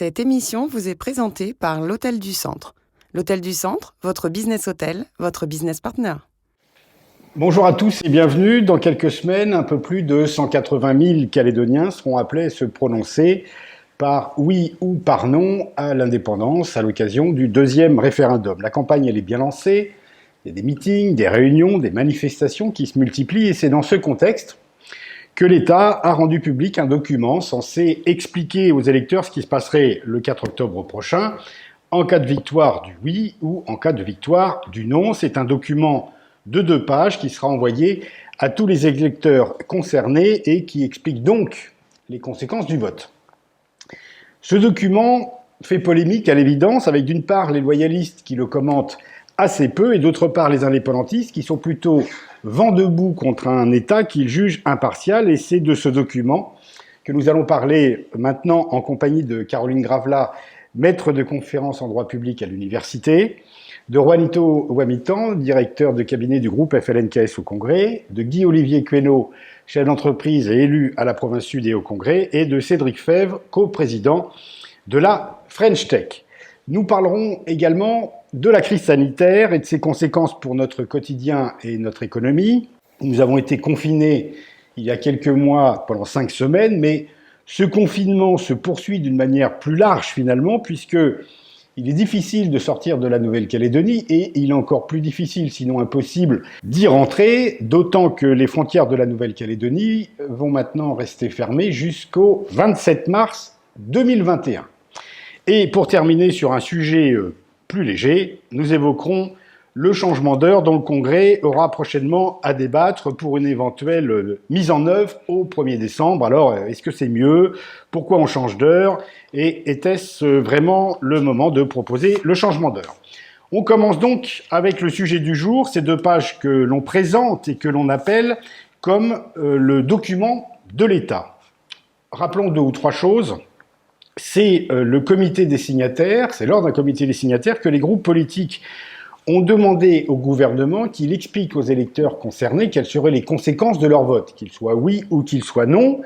Cette émission vous est présentée par l'Hôtel du Centre. L'Hôtel du Centre, votre business hôtel, votre business partner. Bonjour à tous et bienvenue. Dans quelques semaines, un peu plus de 180 000 Calédoniens seront appelés à se prononcer par oui ou par non à l'indépendance à l'occasion du deuxième référendum. La campagne, elle est bien lancée. Il y a des meetings, des réunions, des manifestations qui se multiplient et c'est dans ce contexte que l'État a rendu public un document censé expliquer aux électeurs ce qui se passerait le 4 octobre prochain en cas de victoire du oui ou en cas de victoire du non. C'est un document de 2 pages qui sera envoyé à tous les électeurs concernés et qui explique donc les conséquences du vote. Ce document fait polémique à l'évidence avec d'une part les loyalistes qui le commentent assez peu et d'autre part les indépendantistes qui sont plutôt vent debout contre un État qu'ils jugent impartial. Et c'est de ce document que nous allons parler maintenant en compagnie de Caroline Gravela, maître de conférences en droit public à l'université, de Juanito Wamitan, directeur de cabinet du groupe FLNKS au Congrès, de Guy-Olivier Quénaud, chef d'entreprise et élu à la province sud et au Congrès, et de Cédric Fèvre, coprésident de la French Tech. Nous parlerons également de la crise sanitaire et de ses conséquences pour notre quotidien et notre économie. Nous avons été confinés il y a quelques mois pendant 5 semaines, mais ce confinement se poursuit d'une manière plus large finalement, puisque il est difficile de sortir de la Nouvelle-Calédonie et il est encore plus difficile, sinon impossible, d'y rentrer, d'autant que les frontières de la Nouvelle-Calédonie vont maintenant rester fermées jusqu'au 27 mars 2021. Et pour terminer sur un sujet plus léger, nous évoquerons le changement d'heure dont le Congrès aura prochainement à débattre pour une éventuelle mise en œuvre au 1er décembre. Alors, est-ce que c'est mieux? Pourquoi on change d'heure? Et était-ce vraiment le moment de proposer le changement d'heure? On commence donc avec le sujet du jour, ces 2 pages que l'on présente et que l'on appelle comme le document de l'État. Rappelons 2 ou 3 choses. C'est le comité des signataires, c'est lors d'un comité des signataires que les groupes politiques ont demandé au gouvernement qu'il explique aux électeurs concernés quelles seraient les conséquences de leur vote, qu'ils soient oui ou qu'ils soient non.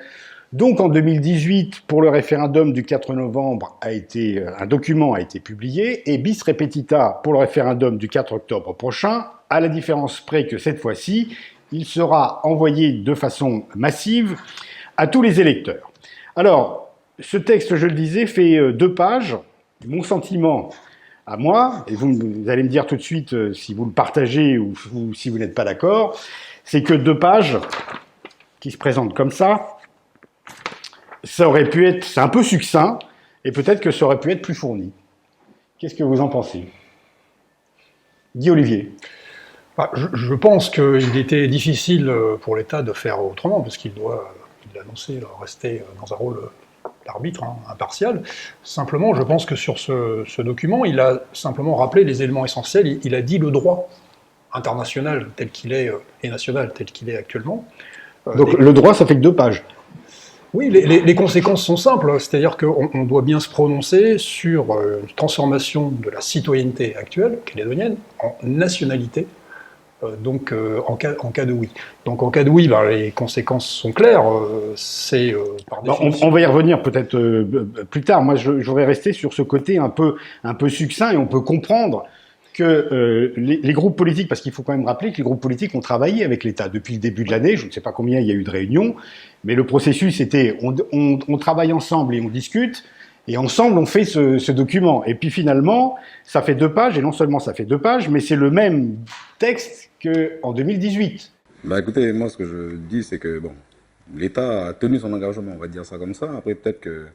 Donc en 2018, pour le référendum du 4 novembre, un document a été publié, et bis repetita pour le référendum du 4 octobre prochain, à la différence près que cette fois-ci, il sera envoyé de façon massive à tous les électeurs. Alors, ce texte, je le disais, fait 2 pages. Mon sentiment à moi, et vous allez me dire tout de suite si vous le partagez ou si vous n'êtes pas d'accord, c'est que 2 pages qui se présentent comme ça aurait pu être, c'est un peu succinct, et peut-être que ça aurait pu être plus fourni. Qu'est-ce que vous en pensez? Guy-Olivier. Je pense qu'il était difficile pour l'État de faire autrement, parce qu'il doit, il l'a annoncé, rester dans un rôle d'arbitre, impartial. Simplement, je pense que sur ce document, il a simplement rappelé les éléments essentiels. Il a dit le droit international tel qu'il est, et national tel qu'il est actuellement. Donc le droit, ça fait que 2 pages. Oui, les conséquences sont simples, c'est-à-dire qu'on doit bien se prononcer sur une transformation de la citoyenneté actuelle, calédonienne, en nationalité, donc en cas de oui. Donc en cas de oui, les conséquences sont claires, c'est par définition... On va y revenir peut-être plus tard. Moi, je voudrais rester sur ce côté un peu succinct, et on peut comprendre que les groupes politiques, parce qu'il faut quand même rappeler que les groupes politiques ont travaillé avec l'État depuis le début de l'année, je ne sais pas combien il y a eu de réunions, mais le processus était on travaille ensemble et on discute, et ensemble on fait ce document. Et puis finalement, ça fait 2 pages, et non seulement ça fait 2 pages, mais c'est le même texte qu'en 2018. Écoutez, moi ce que je dis, c'est que l'État a tenu son engagement, on va dire ça comme ça. Après, peut-être que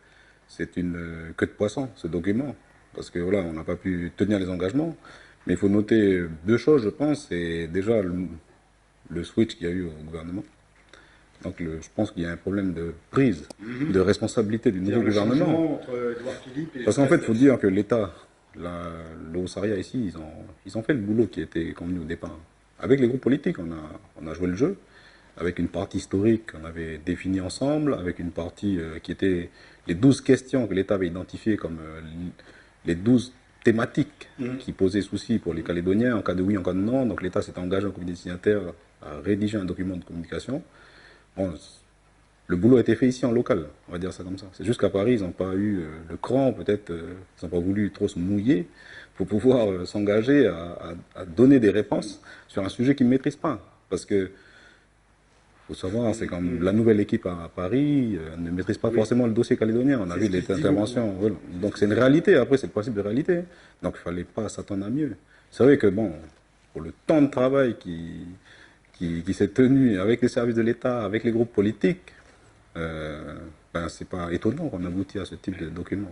c'est une queue de poisson, ce document, parce que voilà, on n'a pas pu tenir les engagements. Mais il faut noter 2 choses, je pense. C'est déjà le switch qu'il y a eu au gouvernement. Donc je pense qu'il y a un problème de prise, de responsabilité du nouveau gouvernement. Parce qu'en fait, il faut dire que l'État, le Haut-Saria ici, ils ont fait le boulot qui était convenu au départ. Avec les groupes politiques, on a joué le jeu, avec une partie historique qu'on avait définie ensemble, avec une partie qui était les 12 questions que l'État avait identifiées comme les 12 thématiques qui posaient souci pour les Calédoniens, en cas de oui, en cas de non. Donc l'État s'est engagé en comité signataire à rédiger un document de communication. Bon, le boulot a été fait ici en local, on va dire ça comme ça. C'est juste qu'à Paris, ils n'ont pas eu le cran, peut-être, ils n'ont pas voulu trop se mouiller pour pouvoir s'engager à donner des réponses sur un sujet qu'ils ne maîtrisent pas. Parce que, faut savoir, c'est comme la nouvelle équipe à Paris ne maîtrise pas forcément le dossier calédonien. On a vu des interventions. Voilà. Donc c'est une réalité, après c'est le principe de réalité. Donc il ne fallait pas s'attendre à mieux. C'est vrai que bon, pour le temps de travail qui s'est tenu avec les services de l'État, avec les groupes politiques, c'est pas étonnant qu'on aboutit à ce type de document.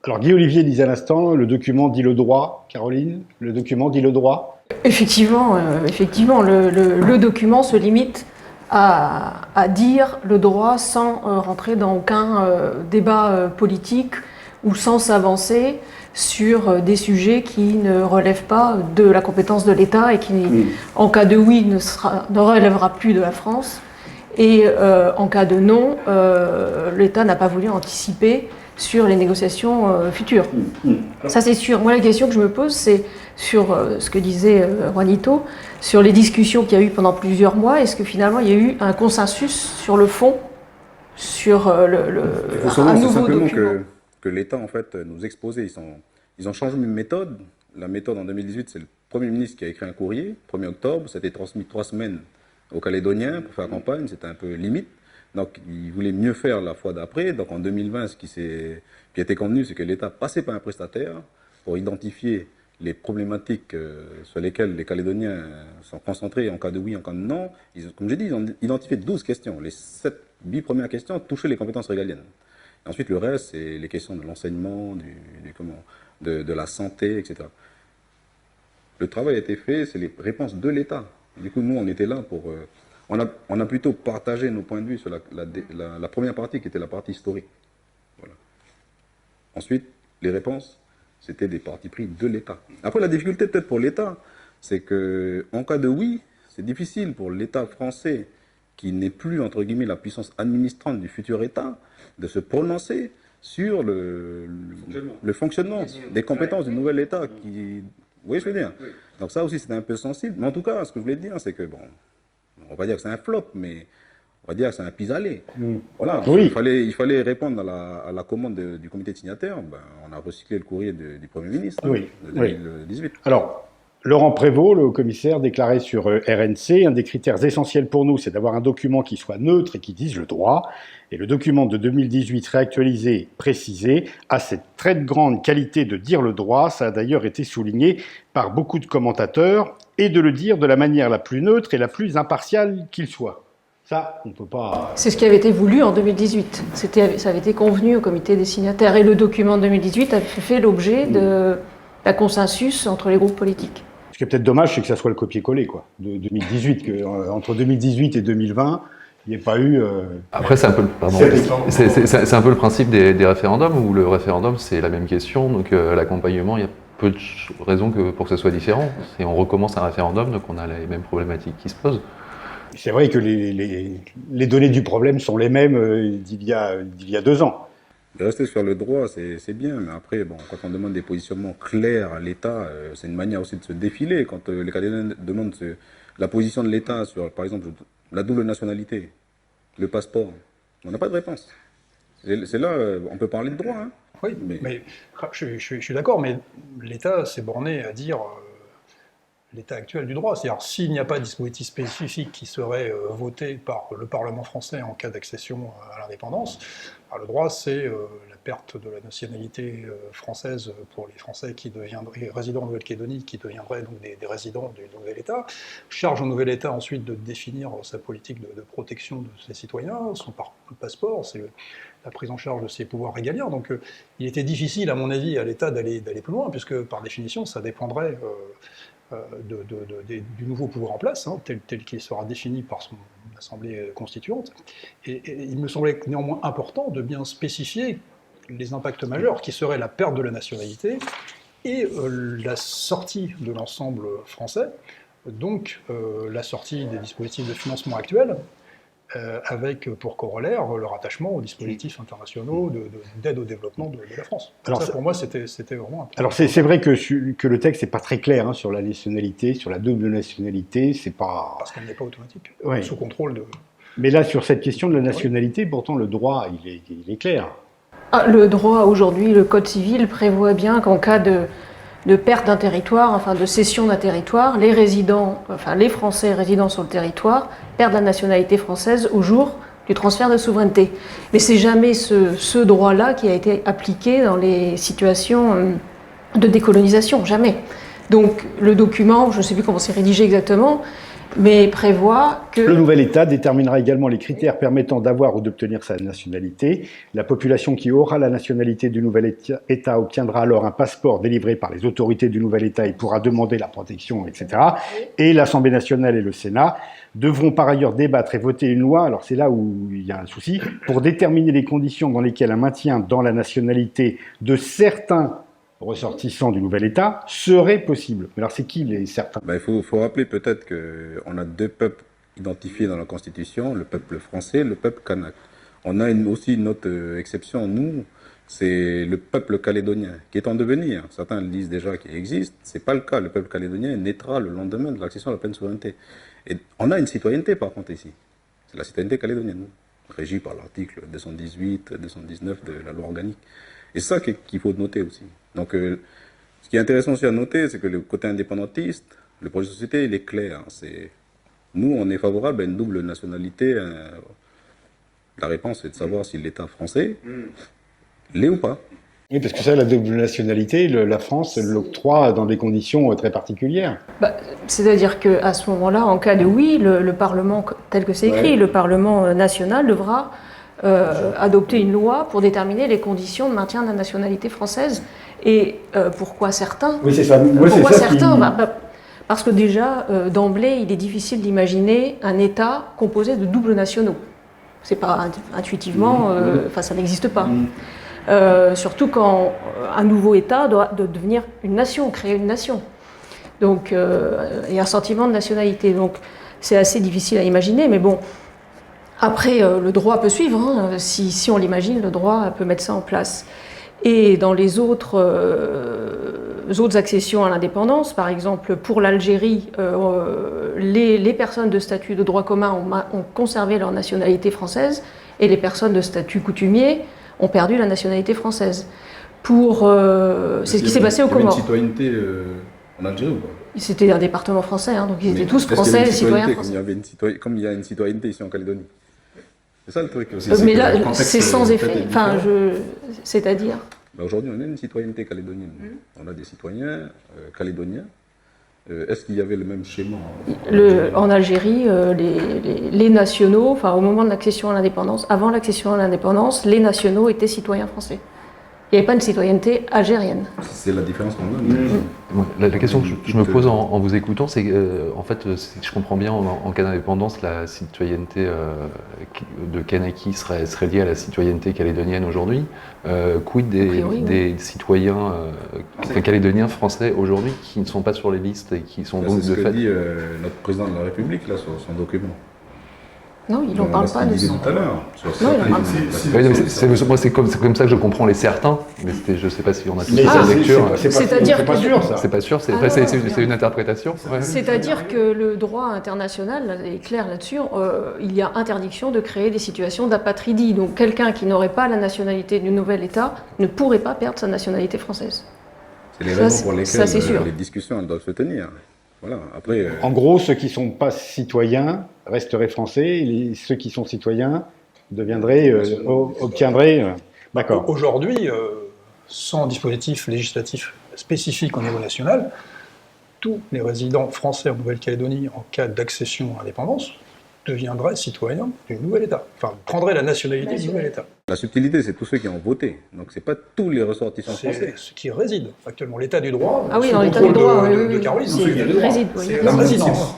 Alors Guy-Olivier disait à l'instant, le document dit le droit. Caroline, le document dit le droit. Effectivement, le document se limite à dire le droit sans rentrer dans aucun débat politique ou sans s'avancer sur des sujets qui ne relèvent pas de la compétence de l'État et qui, en cas de oui, ne relèvera plus de la France. Et en cas de non, l'État n'a pas voulu anticiper sur les négociations futures. Ça, c'est sûr. Moi, la question que je me pose, c'est sur ce que disait Juanito, sur les discussions qu'il y a eu pendant plusieurs mois. Est-ce que finalement, il y a eu un consensus sur le fond, sur Il faut savoir, c'est simplement que l'État, en fait, nous exposait. Ils ont changé de méthode. La méthode, en 2018, c'est le Premier ministre qui a écrit un courrier, 1er octobre. Ça a été transmis 3 semaines aux Calédoniens pour faire campagne. C'était un peu limite. Donc, il voulait mieux faire la fois d'après. Donc, en 2020, ce qui a été convenu, c'est que l'État passait par un prestataire pour identifier les problématiques sur lesquelles les Calédoniens sont concentrés en cas de oui, en cas de non. Comme j'ai dit, ils ont identifié 12 questions. Les 8 premières questions touchaient les compétences régaliennes. Et ensuite, le reste, c'est les questions de l'enseignement, de la santé, etc. Le travail a été fait, c'est les réponses de l'État. Du coup, nous, on était là pour... On a plutôt partagé nos points de vue sur la première partie, qui était la partie historique. Voilà. Ensuite, les réponses, c'était des partis pris de l'État. Après, la difficulté peut-être pour l'État, c'est qu'en cas de oui, c'est difficile pour l'État français, qui n'est plus, entre guillemets, la puissance administrante du futur État, de se prononcer sur le fonctionnement des compétences du nouvel État. Vous voyez ce que je veux dire? Donc ça aussi, c'était un peu sensible. Mais en tout cas, ce que je voulais dire, c'est que, bon, on va pas dire que c'est un flop, mais on va dire que c'est un pis-aller. Voilà, oui. il fallait répondre à la commande du comité de signataires. On a recyclé le courrier du Premier ministre de 2018. Alors, Laurent Prévost, le commissaire, déclarait sur RNC, un des critères essentiels pour nous, c'est d'avoir un document qui soit neutre et qui dise le droit. Et le document de 2018 réactualisé, précisé, a cette très grande qualité de dire le droit. Ça a d'ailleurs été souligné par beaucoup de commentateurs, et de le dire de la manière la plus neutre et la plus impartiale qu'il soit. Ça, on ne peut pas... C'est ce qui avait été voulu en 2018. Ça avait été convenu au comité des signataires. Et le document de 2018 a fait l'objet d'un consensus entre les groupes politiques. Ce qui est peut-être dommage, c'est que ça soit le copier-coller, quoi, de 2018. Entre 2018 et 2020, il n'y ait pas eu... Après, c'est un peu le principe des référendums, où le référendum, c'est la même question. Donc l'accompagnement, il y a peu de raisons pour que ce soit différent. Si on recommence un référendum, donc on a les mêmes problématiques qui se posent. C'est vrai que les données du problème sont les mêmes d'il y a 2 ans. De rester sur le droit, c'est bien, mais après, bon, quand on demande des positionnements clairs à l'État, c'est une manière aussi de se défiler. Quand les Calédoniens demandent la position de l'État sur, par exemple, la double nationalité, le passeport, on n'a pas de réponse. C'est là, on peut parler de droit, hein. Oui, mais je suis d'accord, mais l'État s'est borné à dire l'état actuel du droit. C'est-à-dire, s'il n'y a pas de dispositif spécifique qui serait voté par le Parlement français en cas d'accession à l'indépendance, le droit, c'est la perte de la nationalité française pour les Français qui deviendraient résidents en Nouvelle-Calédonie, qui deviendraient donc des résidents du nouvel État. Charge au nouvel État ensuite de définir sa politique de protection de ses citoyens, son passeport, c'est la prise en charge de ses pouvoirs régaliens. Donc il était difficile, à mon avis, à l'État d'aller plus loin, puisque par définition, ça dépendrait du nouveau pouvoir en place, tel qu'il sera défini par son assemblée constituante. Et il me semblait néanmoins important de bien spécifier les impacts majeurs, qui seraient la perte de la nationalité et la sortie de l'ensemble français, donc la sortie des dispositifs de financement actuels, avec pour corollaire le rattachement aux dispositifs internationaux d'aide au développement de la France. Alors ça, pour moi, c'était vraiment important. Alors c'est vrai que le texte n'est pas très clair sur la nationalité, sur la double nationalité, c'est pas... Parce qu'elle n'est pas automatique, ouais. Sous contrôle Mais là, sur cette question de la nationalité, pourtant, le droit, il est clair. Le droit aujourd'hui, le Code civil prévoit bien qu'en cas de perte d'un territoire, enfin de cession d'un territoire, les résidents, enfin les Français résidant sur le territoire perdent la nationalité française au jour du transfert de souveraineté. Mais c'est jamais ce droit-là qui a été appliqué dans les situations de décolonisation, jamais. Donc le document, je ne sais plus comment c'est rédigé exactement, mais prévoit que... Le nouvel État déterminera également les critères permettant d'avoir ou d'obtenir sa nationalité. La population qui aura la nationalité du nouvel État obtiendra alors un passeport délivré par les autorités du nouvel État et pourra demander la protection, etc. Et l'Assemblée nationale et le Sénat devront par ailleurs débattre et voter une loi, alors c'est là où il y a un souci, pour déterminer les conditions dans lesquelles un maintien dans la nationalité de certains ressortissants du nouvel État serait possible. Alors c'est qui les certains? Il faut rappeler peut-être qu'on a deux peuples identifiés dans la Constitution, le peuple français et le peuple kanak. On a aussi une autre exception, nous, c'est le peuple calédonien, qui est en devenir. Certains le disent déjà qu'il existe, c'est pas le cas. Le peuple calédonien naîtra le lendemain de l'accession à la pleine souveraineté. Et on a une citoyenneté par contre ici, c'est la citoyenneté calédonienne, régie par l'article 218, 219 de la loi organique. Et c'est ça qu'il faut noter aussi. Donc, ce qui est intéressant aussi à noter, c'est que le côté indépendantiste, le projet de société, il est clair. Nous, on est favorable à une double nationalité. La réponse est de savoir si l'État français l'est ou pas. Oui, parce que ça, la double nationalité, la France l'octroie dans des conditions très particulières. C'est-à-dire qu'à ce moment-là, en cas de oui, le Parlement, tel que c'est écrit, le Parlement national devra adopter une loi pour déterminer les conditions de maintien de la nationalité française. Et pourquoi certains? Oui, c'est ça. Pourquoi certains? Parce que déjà, d'emblée, il est difficile d'imaginer un État composé de doubles nationaux. C'est pas intuitivement, ça n'existe pas. Surtout quand un nouveau État doit devenir une nation, créer une nation. Donc, il y a un sentiment de nationalité. Donc, c'est assez difficile à imaginer, mais bon. Après, le droit peut suivre, hein. Si on l'imagine, le droit peut mettre ça en place. Et dans les autres accessions à l'indépendance, par exemple pour l'Algérie, les personnes de statut de droit commun ont conservé leur nationalité française et les personnes de statut coutumier ont perdu la nationalité française. C'est ce qui s'est passé aux Comores. Il y avait une citoyenneté en Algérie ou pas? C'était un département français, hein, donc ils étaient tous français, citoyens français. Comme il y a une citoyenneté ici en Calédonie. C'est ça le truc aussi. Mais là, c'est sans effet. C'est-à-dire aujourd'hui, on a une citoyenneté calédonienne. On a des citoyens calédoniens. Est-ce qu'il y avait le même schéma en Algérie, les nationaux, au moment de l'accession à l'indépendance, avant l'accession à l'indépendance, les nationaux étaient citoyens français. Il n'y avait pas une citoyenneté algérienne. C'est la différence qu'on a. La question que je me pose en vous écoutant, c'est en fait, si je comprends bien, en cas d'indépendance, la citoyenneté de Kanaki serait liée à la citoyenneté calédonienne aujourd'hui. Quid des citoyens calédoniens français aujourd'hui qui ne sont pas sur les listes et qui sont donc de fait... C'est ce que dit notre président de la République là, sur son document. Non, il n'en parle pas de ça. Tout à l'heure. Moi, c'est comme ça que je comprends les certains, mais je ne sais pas si on a tous la lecture. C'est pas sûr, ça. C'est pas sûr, c'est une interprétation. Ouais. C'est-à-dire que le droit international est clair là-dessus. Il y a interdiction de créer des situations d'apatridie. Donc, quelqu'un qui n'aurait pas la nationalité du nouvel État ne pourrait pas perdre sa nationalité française. C'est les raisons pour lesquelles les discussions doivent se tenir. Voilà. Après, en gros, ceux qui ne sont pas citoyens resteraient français, et ceux qui sont citoyens obtiendraient... D'accord. Aujourd'hui, sans dispositif législatif spécifique au niveau national, tous les résidents français en Nouvelle-Calédonie, en cas d'accession à l'indépendance, deviendraient citoyens du nouvel État. Enfin, prendraient la nationalité du nouvel État. La subtilité, c'est tous ceux qui ont voté. Donc, c'est pas tous les ressortissants français. C'est ceux qui résident actuellement. L'état du droit, ah oui, dans l'état du droit, de Caroline, c'est la résidence.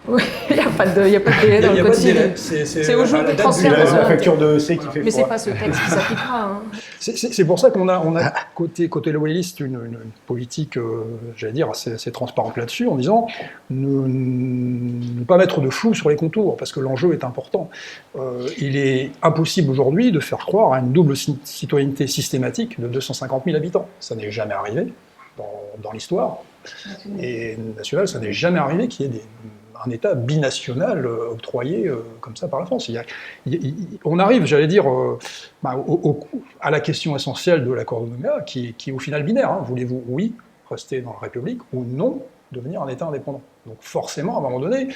Oui, il n'y a pas de délai dans le code civil. C'est au jour du transfert. C'est la facture de C qui fait mais ce n'est pas ce texte qui s'appliquera. Hein. C'est pour ça qu'on a côté loyaliste une politique, j'allais dire, assez transparente là-dessus, en disant ne pas mettre de flou sur les contours, parce que l'enjeu est important. Il est impossible aujourd'hui de faire croire à une double citoyenneté systématique de 250 000 habitants. Ça n'est jamais arrivé dans l'histoire. Et national, ça n'est jamais arrivé qu'il y ait un État binational octroyé comme ça par la France. On arrive, j'allais dire, à la question essentielle de l'accord de Nouméa, qui est au final binaire. Hein. Voulez-vous, oui, rester dans la République, ou non, devenir un État indépendant? Donc forcément, à un moment donné,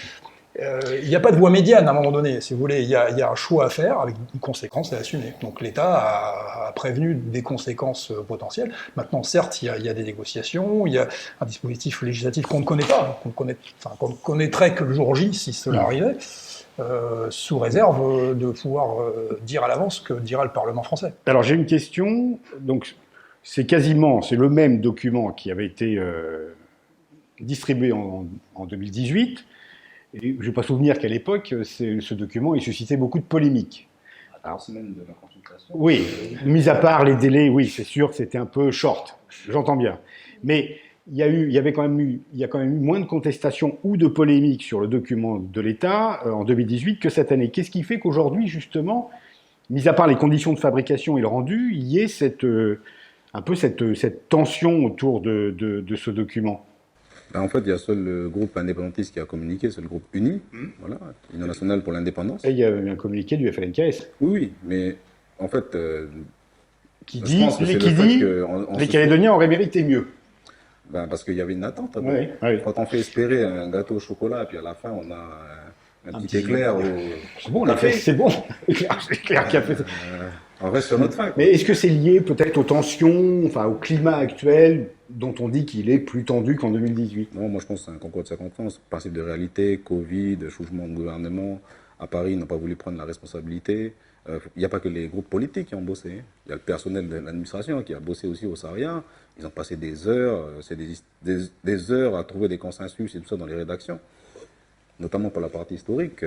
il n'y a pas de voie médiane à un moment donné, si vous voulez. Il y a un choix à faire avec une conséquence à assumer. Donc l'État a prévenu des conséquences potentielles. Maintenant, certes, il y a des négociations, il y a un dispositif législatif qu'on ne connaît pas, qu'on ne connaîtrait que le jour J si cela arrivait, sous réserve de pouvoir dire à l'avance ce que dira le Parlement français. Alors j'ai une question. Donc c'est le même document qui avait été distribué en 2018. Et je ne vais pas souvenir qu'à l'époque, ce document, il suscitait beaucoup de polémiques. Alors, semaine de la consultation. Oui, mis à part les délais, oui, c'est sûr que c'était un peu short, j'entends bien. Mais il y a quand même eu moins de contestations ou de polémiques sur le document de l'État en 2018 que cette année. Qu'est-ce qui fait qu'aujourd'hui, justement, mis à part les conditions de fabrication et le rendu, il y ait cette tension autour de ce document? En fait, il y a seul le groupe indépendantiste qui a communiqué, c'est le groupe UNI, voilà, Union nationale pour l'indépendance. Et il y a eu un communiqué du FLNKS. Oui, mais en fait, qui dit les Calédoniens auraient mérité mieux. Ben, parce qu'il y avait une attente. Oui. Quand on fait espérer un gâteau au chocolat, puis à la fin, on a un petit éclair C'est bon, c'est bon. L'éclair qui a fait ça. On reste sur notre fin. Mais est-ce que c'est lié peut-être aux tensions, enfin au climat actuel, dont on dit qu'il est plus tendu qu'en 2018? Non, moi je pense que c'est un concours de circonstances. Principe de réalité, Covid, changement de gouvernement. À Paris, ils n'ont pas voulu prendre la responsabilité. Il n'y a pas que les groupes politiques qui ont bossé. Il y a le personnel de l'administration qui a bossé aussi au SARIA. Ils ont passé des heures, des heures à trouver des consensus et tout ça dans les rédactions. Notamment pour la partie historique.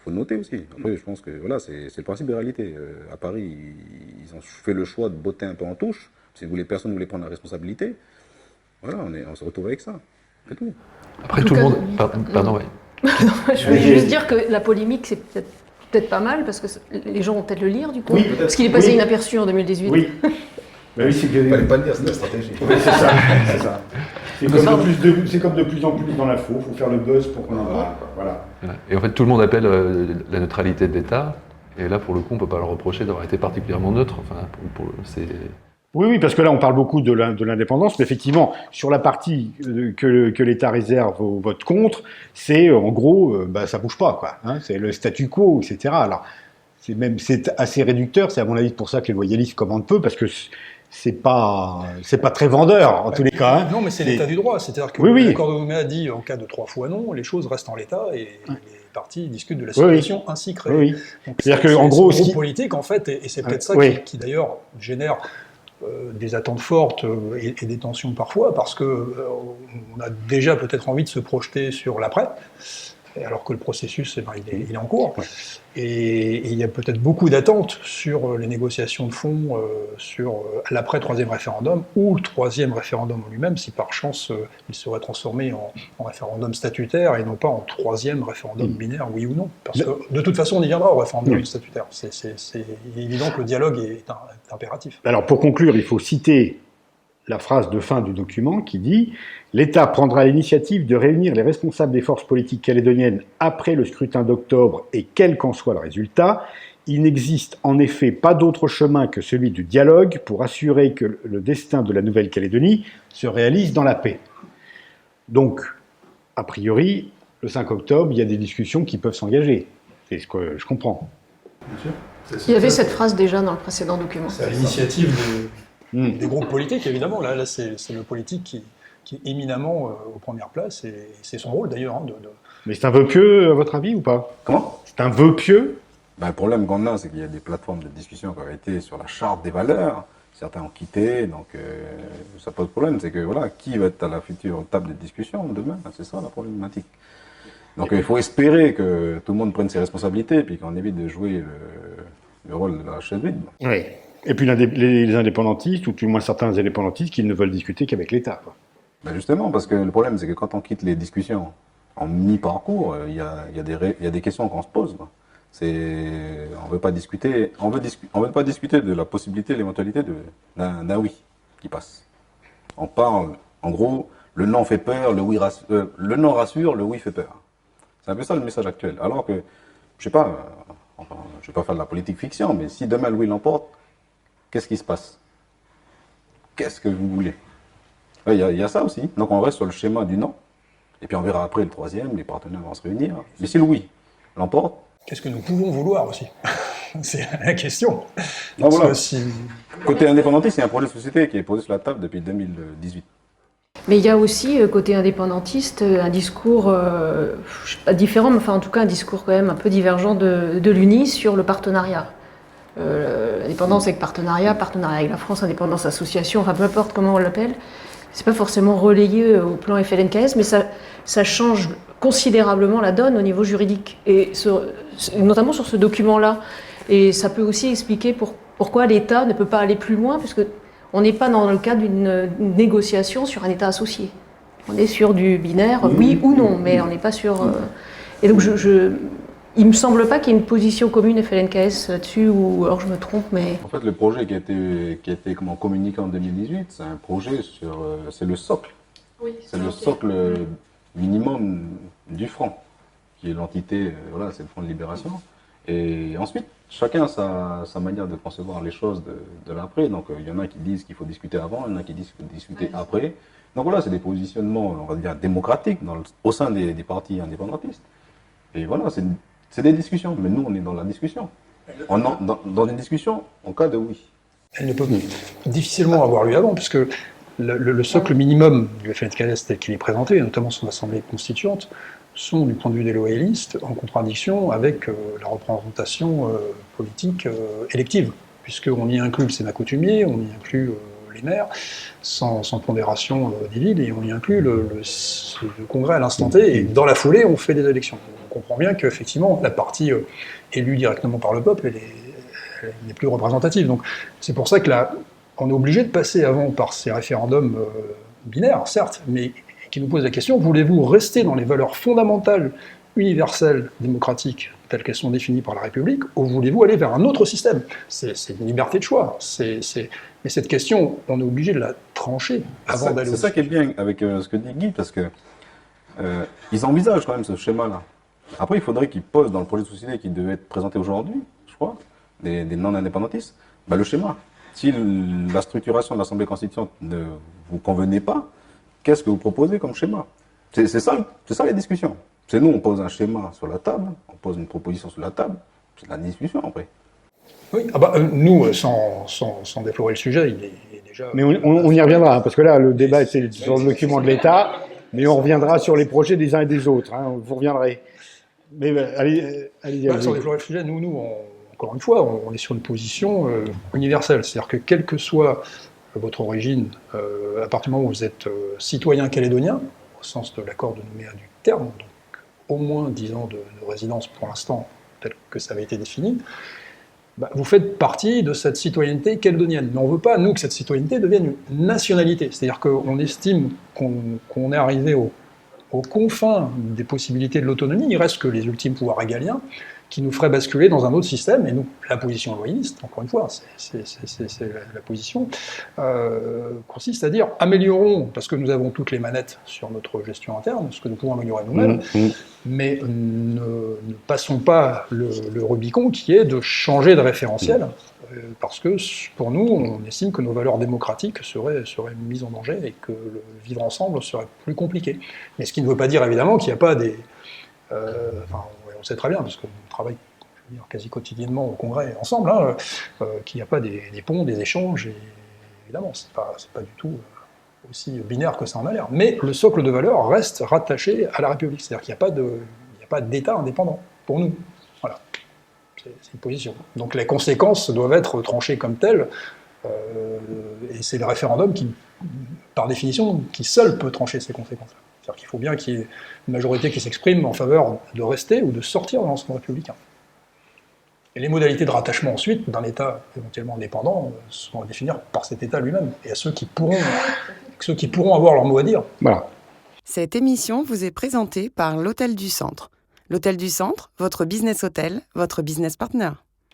Faut noter aussi. Après, je pense que voilà, c'est le principe de réalité. À Paris, ils ont fait le choix de botter un peu en touche. Si personne ne voulait prendre la responsabilité, voilà, on se retrouve avec ça. C'est tout. Après, tout le monde. Pardon, oui. Je voulais juste dire que la polémique, c'est peut-être pas mal, parce que les gens vont peut-être le lire, du coup. Oui, parce qu'il est passé inaperçu en 2018. Oui. Mais oui, c'est que. Il fallait pas le dire, c'est la stratégie. Oui, c'est ça. C'est comme de plus en plus dans l'info, il faut faire le buzz pour qu'on en parle. Voilà. Et en fait, tout le monde appelle la neutralité de l'État. Et là, pour le coup, on ne peut pas leur reprocher d'avoir été particulièrement neutre. Enfin, Oui, parce que là, on parle beaucoup de l'indépendance, mais effectivement, sur la partie que l'État réserve au vote contre, c'est en gros, ça bouge pas, quoi. Hein, c'est le statu quo, etc. Alors, c'est assez réducteur. C'est à mon avis pour ça que les loyalistes commandent peu, parce que c'est pas très vendeur en tous les cas. Hein. Non, mais c'est l'état du droit. C'est-à-dire que l'accord de Nouméa dit en cas de 3 fois non, les choses restent en l'état et les partis discutent de la situation ainsi créée. C'est-à-dire que en gros, c'est un groupe politique en fait, et c'est peut-être ça qui d'ailleurs génère des attentes fortes et des tensions parfois, parce que on a déjà peut-être envie de se projeter sur l'après. Alors que le processus, il est en cours. Ouais. Et il y a peut-être beaucoup d'attentes sur les négociations de fond, sur l'après troisième référendum, ou le troisième référendum en lui-même, si par chance il serait transformé en référendum statutaire et non pas en troisième référendum binaire, oui ou non. Parce que de toute façon, on y viendra au référendum statutaire. C'est évident que le dialogue est impératif. Alors pour conclure, il faut citer la phrase de fin du document qui dit « L'État prendra l'initiative de réunir les responsables des forces politiques calédoniennes après le scrutin d'octobre et quel qu'en soit le résultat. Il n'existe en effet pas d'autre chemin que celui du dialogue pour assurer que le destin de la Nouvelle-Calédonie se réalise dans la paix. » Donc, a priori, le 5 octobre, il y a des discussions qui peuvent s'engager. C'est ce que je comprends. Bien sûr. Il y avait cette phrase déjà dans le précédent document. C'est à l'initiative des groupes politiques, évidemment. Là c'est le politique qui est éminemment aux premières places, et c'est son rôle d'ailleurs. Mais c'est un vœu pieux, à votre avis, ou pas? Comment? C'est un vœu pieux? Le problème qu'on a, c'est qu'il y a des plateformes de discussion qui ont été sur la charte des valeurs. Certains ont quitté, donc ça pose problème. C'est que voilà, qui va être à la future table de discussion demain? C'est ça la problématique. Donc il faut espérer que tout le monde prenne ses responsabilités, et puis qu'on évite de jouer le rôle de la chaise vide. Oui. Et puis les indépendantistes, ou du moins certains indépendantistes, qui ne veulent discuter qu'avec l'État. Justement, parce que le problème, c'est que quand on quitte les discussions en mi-parcours, il y a des questions qu'on se pose. On veut pas discuter, on veut pas discuter de la possibilité, l'éventualité d'un oui qui passe. On parle, en gros, le non fait peur, le non rassure, le oui fait peur. C'est un peu ça le message actuel. Alors que, je sais pas, enfin, je vais pas faire de la politique fiction, mais si demain Louis l'emporte, qu'est-ce qui se passe? Qu'est-ce que vous voulez? Il y a ça aussi. Donc on reste sur le schéma du non. Et puis on verra après le troisième, les partenaires vont se réunir. Mais si Louis l'emporte... Qu'est-ce que nous pouvons vouloir aussi? C'est la question. Ah, voilà. Si... Côté indépendantiste, il y a un projet de société qui est posé sur la table depuis 2018. Mais il y a aussi, côté indépendantiste, un discours différent, mais enfin en tout cas un discours quand même un peu divergent de l'UNI sur le partenariat. L'indépendance avec partenariat avec la France, indépendance association, enfin peu importe comment on l'appelle, c'est pas forcément relayé au plan FLNKS, mais ça change considérablement la donne au niveau juridique, et notamment sur ce document-là. Et ça peut aussi expliquer pourquoi l'État ne peut pas aller plus loin, puisque on n'est pas dans le cadre d'une négociation sur un État associé. On est sur du binaire, oui ou non, mais on n'est pas sur... Et donc il ne me semble pas qu'il y ait une position commune FLNKS là-dessus, ou alors je me trompe, mais... En fait, le projet qui a été communiqué en 2018, c'est un projet sur... c'est le socle. Oui, c'est le socle minimum du Front, qui est l'entité, voilà, c'est le Front de Libération. Et ensuite, chacun a sa manière de concevoir les choses de l'après. Donc il y en a qui disent qu'il faut discuter avant, il y en a qui disent qu'il faut discuter après. Donc voilà, c'est des positionnements, on va dire, démocratiques au sein des partis indépendantistes. Et voilà, c'est des discussions, mais nous on est dans la discussion. Dans une discussion en cas de oui. Elles ne peuvent difficilement avoir lieu avant, puisque le socle minimum du FLNKS tel qu'il est présenté, notamment son assemblée constituante, sont, du point de vue des loyalistes, en contradiction avec la représentation politique élective, puisqu'on y inclut le Sénat coutumier, on y inclut les maires, sans pondération des villes, et on y inclut le congrès à l'instant T, et dans la foulée, on fait des élections. On comprend bien qu'effectivement, la partie élue directement par le peuple, elle n'est plus représentative. Donc c'est pour ça que là, on est obligé de passer avant par ces référendums binaires, certes, mais qui nous pose la question, voulez-vous rester dans les valeurs fondamentales, universelles, démocratiques, telles qu'elles sont définies par la République, ou voulez-vous aller vers un autre système? C'est une liberté de choix. Mais cette question, on est obligé de la trancher avant d'aller... C'est ça qui est bien avec ce que dit Guy, parce que ils envisagent quand même ce schéma-là. Après, il faudrait qu'ils posent dans le projet de société qui devait être présenté aujourd'hui, je crois, des non-indépendantistes, le schéma. Si la structuration de l'Assemblée constituante ne vous convenait pas, qu'est-ce que vous proposez comme schéma? C'est ça les discussions. C'est nous, on pose un schéma sur la table, on pose une proposition sur la table, c'est la discussion après. Oui, nous, sans déplorer le sujet, il est déjà... Mais on y reviendra, hein, parce que là, le débat était sur le document de l'État, mais on reviendra sur les projets des uns et des autres. Hein, vous reviendrez. Mais allez. Sans déplorer le sujet, nous encore une fois, on est sur une position universelle. C'est-à-dire que quelle que soit votre origine, à partir du moment où vous êtes citoyen calédonien, au sens de l'accord de Nouméa du terme, donc au moins 10 ans de résidence pour l'instant, tel que ça avait été défini, vous faites partie de cette citoyenneté calédonienne. Mais on ne veut pas, nous, que cette citoyenneté devienne une nationalité. C'est-à-dire qu'on estime qu'on est arrivé aux confins des possibilités de l'autonomie, il reste que les ultimes pouvoirs régaliens, qui nous ferait basculer dans un autre système, et nous, la position loyaliste, encore une fois, c'est la position, consiste à dire, améliorons, parce que nous avons toutes les manettes sur notre gestion interne, ce que nous pouvons améliorer nous-mêmes, mais ne passons pas le Rubicon qui est de changer de référentiel, parce que pour nous, on estime que nos valeurs démocratiques seraient mises en danger, et que le vivre ensemble serait plus compliqué. Mais ce qui ne veut pas dire, évidemment, qu'il n'y a pas des... on sait très bien, parce qu'on travaille quasi quotidiennement au Congrès ensemble, qu'il n'y a pas des ponts, des échanges, et évidemment, c'est pas du tout aussi binaire que ça en a l'air. Mais le socle de valeurs reste rattaché à la République, c'est-à-dire qu'il n'y a pas d'État indépendant, pour nous. Voilà, c'est une position. Donc les conséquences doivent être tranchées comme telles, et c'est le référendum qui, par définition, qui seul peut trancher ces conséquences-là. C'est-à-dire qu'il faut bien qu'il y ait une majorité qui s'exprime en faveur de rester ou de sortir de l'ensemble républicain. Et les modalités de rattachement ensuite d'un État éventuellement indépendant seront à définir par cet État lui-même et à ceux qui pourront avoir leur mot à dire. Voilà. Cette émission vous est présentée par l'Hôtel du Centre. L'Hôtel du Centre, votre business hôtel, votre business partner.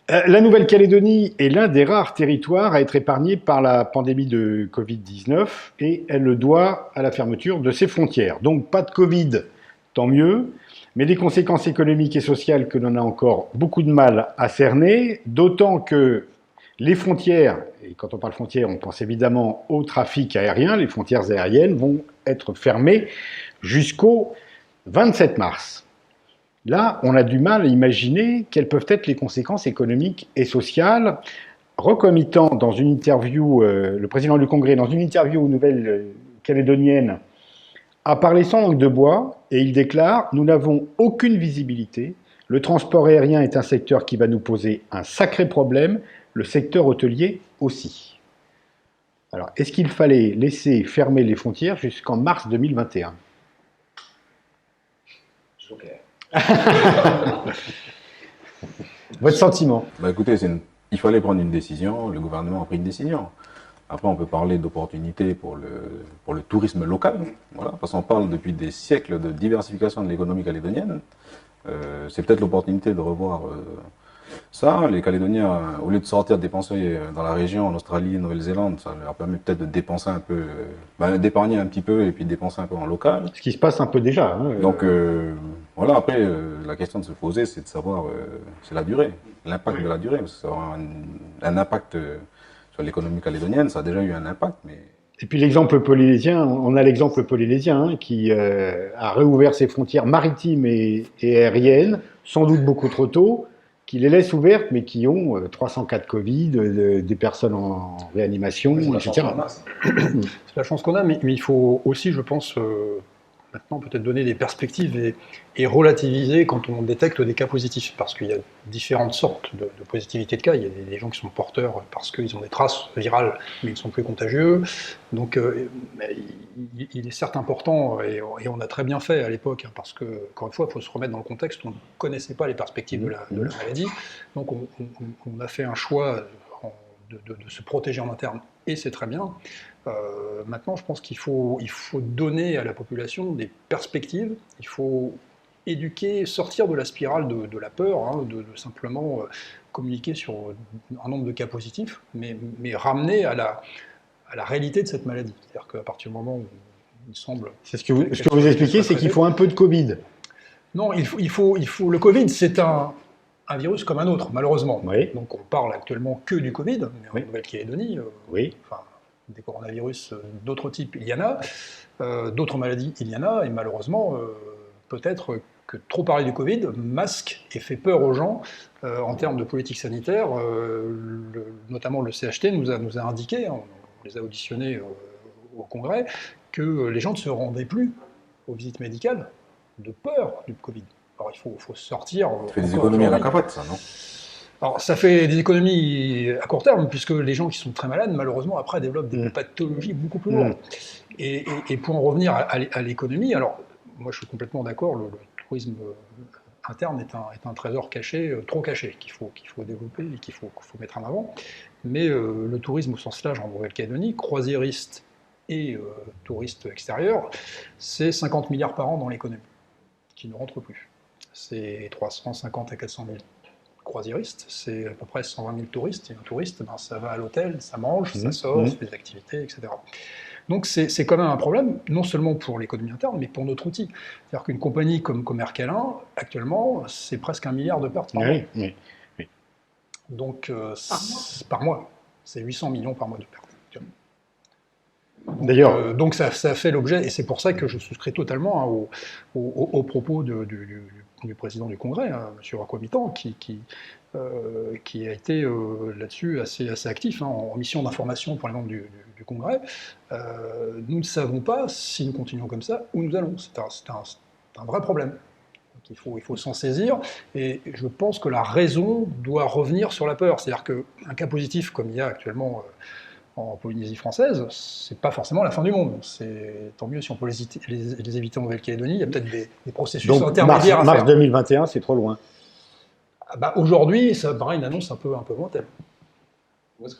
La Nouvelle-Calédonie est l'un des rares territoires à être épargné par la pandémie de Covid-19 et elle le doit à la fermeture de ses frontières. Donc pas de Covid, tant mieux, mais des conséquences économiques et sociales que l'on a encore beaucoup de mal à cerner, d'autant que les frontières, et quand on parle frontières, on pense évidemment au trafic aérien, les frontières aériennes vont être fermées jusqu'au 27 mars. Là, on a du mal à imaginer quelles peuvent être les conséquences économiques et sociales. Recomitant dans une interview, le président du Congrès, dans une interview aux Nouvelles Calédoniennes, a parlé sans langue de bois et il déclare « Nous n'avons aucune visibilité. Le transport aérien est un secteur qui va nous poser un sacré problème. Le secteur hôtelier aussi. » Alors, est-ce qu'il fallait laisser fermer les frontières jusqu'en mars 2021 ? Joker. Votre sentiment ? Bah écoutez, il fallait prendre une décision, le gouvernement a pris une décision. Après, on peut parler d'opportunités pour le tourisme local, voilà, parce qu'on parle depuis des siècles de diversification de l'économie calédonienne. C'est peut-être l'opportunité de revoir ça. Les Calédoniens, au lieu de sortir dépenser dans la région, en Australie, Nouvelle-Zélande, ça leur permet peut-être de dépenser un peu, d'épargner un petit peu et puis dépenser un peu en local. Ce qui se passe un peu déjà. Hein, Donc voilà, après, la question de se poser, c'est de savoir, c'est la durée, l'impact de la durée, parce que ça aura un impact sur l'économie calédonienne, ça a déjà eu un impact, mais... Et puis l'exemple polynésien, on a l'exemple polynésien hein, qui a réouvert ses frontières maritimes et aériennes, sans doute beaucoup trop tôt, qui les laisse ouvertes, mais qui ont 300 cas de Covid, des personnes en réanimation, etc. C'est la chance qu'on a, mais il faut aussi, je pense, maintenant peut-être donner des perspectives et relativiser quand on détecte des cas positifs, parce qu'il y a différentes sortes de positivité de cas. Il y a des gens qui sont porteurs parce qu'ils ont des traces virales, mais ils ne sont plus contagieux. Donc il est certes important, et on a très bien fait à l'époque, hein, parce que, encore une fois, il faut se remettre dans le contexte où on ne connaissait pas les perspectives de la maladie. Donc on a fait un choix de se protéger en interne, et c'est très bien. Maintenant, je pense qu'il faut donner à la population des perspectives, il faut éduquer, sortir de la spirale de la peur, hein, de simplement communiquer sur un nombre de cas positifs, mais ramener à la réalité de cette maladie. C'est-à-dire qu'à partir du moment où il semble... C'est ce que vous expliquez, c'est qu'il faut un peu de Covid. Non, il faut le Covid, c'est un virus comme un autre, malheureusement. Oui. Donc on parle actuellement que du Covid, mais en Oui. Nouvelle-Calédonie, Oui. enfin, des coronavirus d'autres types, il y en a, d'autres maladies, il y en a, et malheureusement, peut-être que trop parler du Covid masque et fait peur aux gens en termes de politique sanitaire. Notamment le CHT nous a indiqué, on les a auditionnés au Congrès, que les gens ne se rendaient plus aux visites médicales de peur du Covid. Alors il faut sortir... Ça fait des économies à la capote, ça, non ? Alors, ça fait des économies à court terme, puisque les gens qui sont très malades, malheureusement, après, développent des pathologies beaucoup plus lourdes. Et pour en revenir à l'économie, alors, moi, je suis complètement d'accord, le tourisme interne est un trésor caché, trop caché, qu'il faut développer et qu'il faut mettre en avant. Mais le tourisme au sens large en Nouvelle-Calédonie, croisiériste et touristes extérieurs, c'est 50 milliards par an dans l'économie, qui ne rentrent plus. C'est 350 à 400 000. Croisiériste, c'est à peu près 120 000 touristes, et un touriste, ça va à l'hôtel, ça mange, ça sort, ça fait des activités, etc. Donc c'est quand même un problème, non seulement pour l'économie interne, mais pour notre outil. C'est-à-dire qu'une compagnie comme Commercalin, actuellement, c'est presque 1 milliard de pertes par mois. Oui. Donc, par mois, c'est 800 millions par mois de pertes. D'ailleurs, donc ça fait l'objet, et c'est pour ça que je souscris totalement hein, aux propos du président du Congrès, hein, M. Recomitant, qui a été là-dessus assez actif, hein, en mission d'information pour les membres du Congrès. Nous ne savons pas, si nous continuons comme ça, où nous allons. C'est un vrai problème. Donc il faut s'en saisir, et je pense que la raison doit revenir sur la peur. C'est-à-dire qu'un cas positif, comme il y a actuellement en Polynésie française, c'est pas forcément la fin du monde. C'est tant mieux si on peut les éviter en Nouvelle-Calédonie. Il y a peut-être des processus intermédiaires à faire. Mars 2021, c'est trop loin. Aujourd'hui, ça me paraît une annonce un peu lointaine.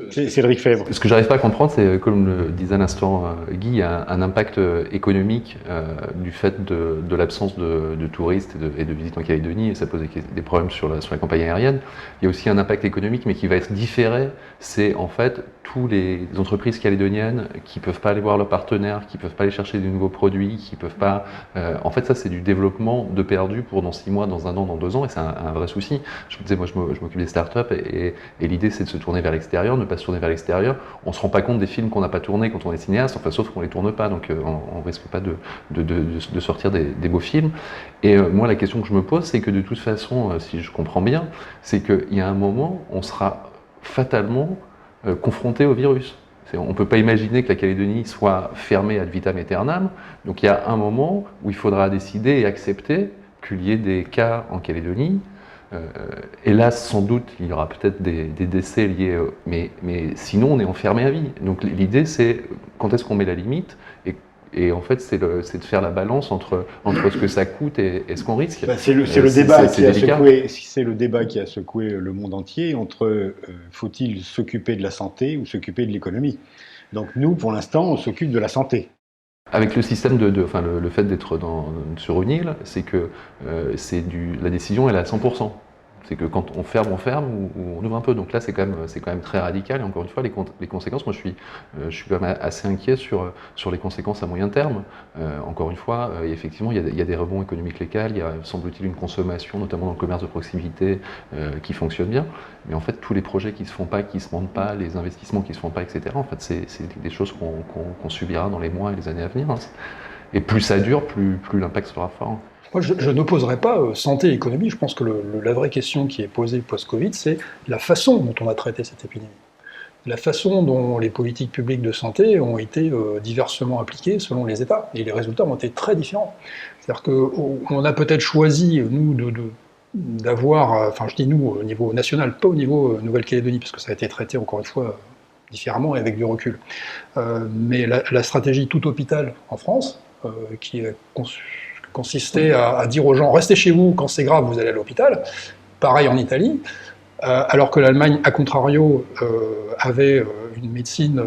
C'est Cédric Febvre. Ce que j'arrive pas à comprendre, c'est, comme le disait à l'instant Guy, il y a un impact économique du fait de l'absence de touristes et de visites en Calédonie, et ça pose des problèmes sur la campagne aérienne. Il y a aussi un impact économique, mais qui va être différé. C'est en fait tous les entreprises calédoniennes qui peuvent pas aller voir leurs partenaires, qui peuvent pas aller chercher de nouveaux produits, qui peuvent pas... en fait, ça, c'est du développement de perdu pour dans 6 mois, dans 1 an, dans 2 ans, et c'est un vrai souci. Je vous disais, moi, je m'occupe des startups, et l'idée, c'est de se tourner vers l'extérieur, ne pas se tourner vers l'extérieur. On se rend pas compte des films qu'on n'a pas tournés quand on est cinéaste, enfin, sauf qu'on les tourne pas, donc on risque pas de sortir des beaux films. Et moi, la question que je me pose, c'est que de toute façon, si je comprends bien, c'est qu'il y a un moment, on sera fatalement confronté au virus. On ne peut pas imaginer que la Calédonie soit fermée ad vitam aeternam, donc il y a un moment où il faudra décider et accepter qu'il y ait des cas en Calédonie. Hélas, sans doute, il y aura peut-être des décès liés, mais sinon on est enfermé à vie. Donc l'idée, c'est quand est-ce qu'on met la limite, et en fait, c'est de faire la balance entre ce que ça coûte et ce qu'on risque. C'est le débat qui a secoué le monde entier entre faut-il s'occuper de la santé ou s'occuper de l'économie. Donc nous, pour l'instant, on s'occupe de la santé. Avec le système le fait d'être sur une île, c'est que la décision elle est à 100%. C'est que quand on ferme ou on ouvre un peu. Donc là, c'est quand même très radical. Et encore une fois, les conséquences, moi, je suis quand même assez inquiet sur les conséquences à moyen terme. Encore une fois, effectivement, il y a des rebonds économiques locaux. Il y a, semble-t-il, une consommation, notamment dans le commerce de proximité, qui fonctionne bien. Mais en fait, tous les projets qui se font pas, qui se montent pas, les investissements qui se font pas, etc. En fait, c'est des choses qu'on subira dans les mois et les années à venir. Hein. Et plus ça dure, plus l'impact sera fort. Moi, je n'opposerai pas santé et économie. Je pense que la vraie question qui est posée post-Covid, c'est la façon dont on a traité cette épidémie. La façon dont les politiques publiques de santé ont été diversement appliquées selon les États. Et les résultats ont été très différents. C'est-à-dire qu'on a peut-être choisi, nous, d'avoir, enfin je dis nous, au niveau national, pas au niveau Nouvelle-Calédonie, parce que ça a été traité, encore une fois, différemment et avec du recul. Mais la stratégie tout hôpital en France, qui est consistait à dire aux gens « restez chez vous, quand c'est grave, vous allez à l'hôpital », pareil en Italie, alors que l'Allemagne, à contrario, avait une médecine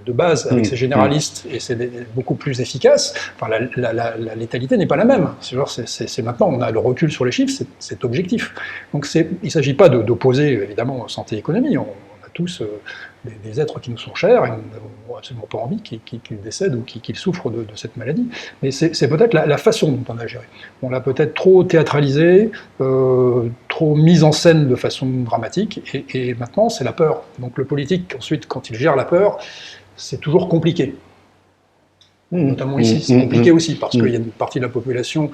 de base avec ses généralistes et c'est beaucoup plus efficace. Enfin, la létalité n'est pas la même. C'est maintenant, on a le recul sur les chiffres, c'est objectif. Donc il ne s'agit pas d'opposer évidemment santé et économie. On a tous des êtres qui nous sont chers et nous n'avons absolument pas envie qu'ils décèdent ou qu'ils souffrent de cette maladie. Mais c'est peut-être la façon dont on a géré. On l'a peut-être trop théâtralisé, trop mise en scène de façon dramatique, et maintenant c'est la peur. Donc le politique, ensuite, quand il gère la peur, c'est toujours compliqué. Notamment ici, c'est compliqué aussi, parce qu'il y a une partie de la population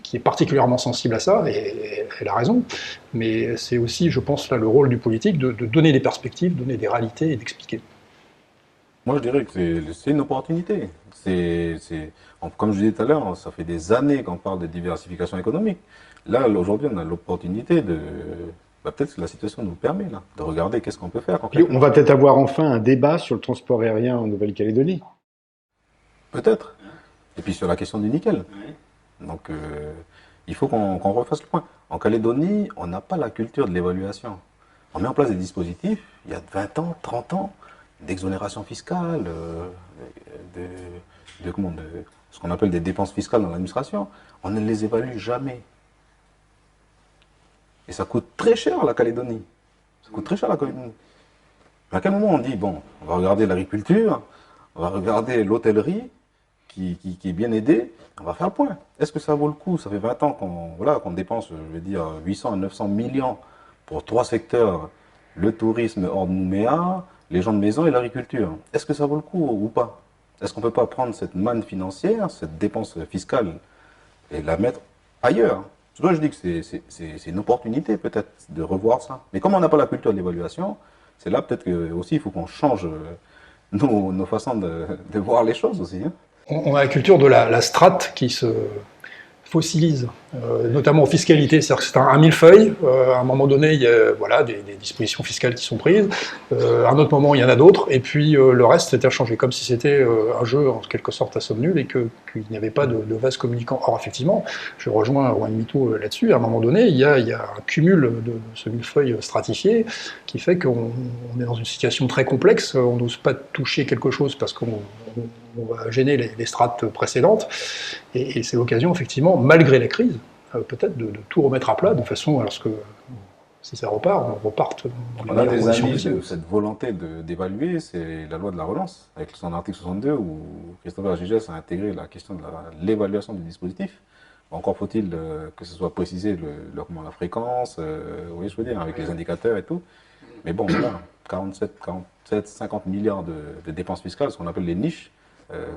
qui est particulièrement sensible à ça, et elle a raison, mais c'est aussi, je pense, là, le rôle du politique de donner des perspectives, donner des réalités et d'expliquer. Moi, je dirais que c'est une opportunité. Comme je disais tout à l'heure, ça fait des années qu'on parle de diversification économique. Là, aujourd'hui, on a l'opportunité peut-être que la situation nous permet là, de regarder qu'est-ce qu'on peut faire. On va peut-être avoir enfin un débat sur le transport aérien en Nouvelle-Calédonie. Peut-être. Et puis sur la question du nickel. Donc, il faut qu'on refasse le point. En Calédonie, on n'a pas la culture de l'évaluation. On met en place des dispositifs, il y a 20 ans, 30 ans, d'exonération fiscale, ce qu'on appelle des dépenses fiscales dans l'administration. On ne les évalue jamais. Et ça coûte très cher à la Calédonie. Ça coûte très cher à la Calédonie. Mais à quel moment on dit, bon, on va regarder l'agriculture, on va regarder l'hôtellerie, qui est bien aidée, on va faire le point. Est-ce que ça vaut le coup? Ça fait 20 ans qu'on dépense, je veux dire, 800 à 900 millions pour 3 secteurs, le tourisme hors de Nouméa, les gens de maison et l'agriculture. Est-ce que ça vaut le coup ou pas? Est-ce qu'on ne peut pas prendre cette manne financière, cette dépense fiscale, et la mettre ailleurs? C'est pour ça que je dis que c'est une opportunité peut-être de revoir ça. Mais comme on n'a pas la culture de l'évaluation, c'est là peut-être aussi il faut qu'on change nos façons de voir les choses aussi. Hein. On a la culture de la strate qui se fossilise, notamment en fiscalité, c'est-à-dire que c'est un millefeuille. À un moment donné, il y a voilà, des dispositions fiscales qui sont prises. À un autre moment, il y en a d'autres. Et puis le reste, c'est interchangé, comme si c'était un jeu en quelque sorte à somme nulle et qu'il n'y avait pas de vase communicant. Or, effectivement, je rejoins Juan Mito là-dessus. À un moment donné, il y a un cumul de ce millefeuille stratifié qui fait qu'on est dans une situation très complexe. On n'ose pas toucher quelque chose parce qu'on va gêner les strates précédentes. Et c'est l'occasion, effectivement, malgré la crise, peut-être de tout remettre à plat de façon à ce que, si ça repart, on reparte dans les On a meilleures des conditions indices possibles. de cette volonté d'évaluer, c'est la loi de la relance, avec son article 62, où Christopher Gigès a intégré la question de l'évaluation du dispositif. Encore faut-il que ce soit précisé la fréquence, vous voyez ce que je veux dire, avec les indicateurs et tout. Mais bon, voilà, 47, 50 milliards de dépenses fiscales, ce qu'on appelle les niches,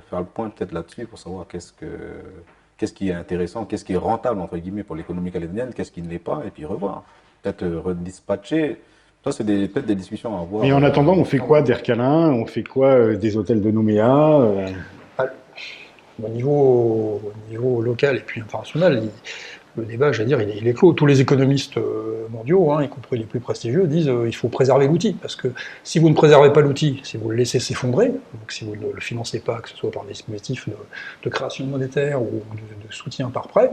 faire le point peut-être là-dessus pour savoir qu'est-ce qui est intéressant, qu'est-ce qui est rentable, entre guillemets, pour l'économie calédonienne, qu'est-ce qui ne l'est pas, et puis revoir. Peut-être redispatcher. Ça, c'est peut-être des discussions à avoir. Mais en attendant, on fait quoi d'Ercalin? On fait quoi des hôtels de Nouméa? Au niveau local et puis international, le débat, j'allais dire, il est clos. Tous les économistes mondiaux, y compris les plus prestigieux, disent qu'il faut préserver l'outil. Parce que si vous ne préservez pas l'outil, si vous le laissez s'effondrer, donc si vous ne le financez pas, que ce soit par des dispositifs de création monétaire ou de soutien par prêt,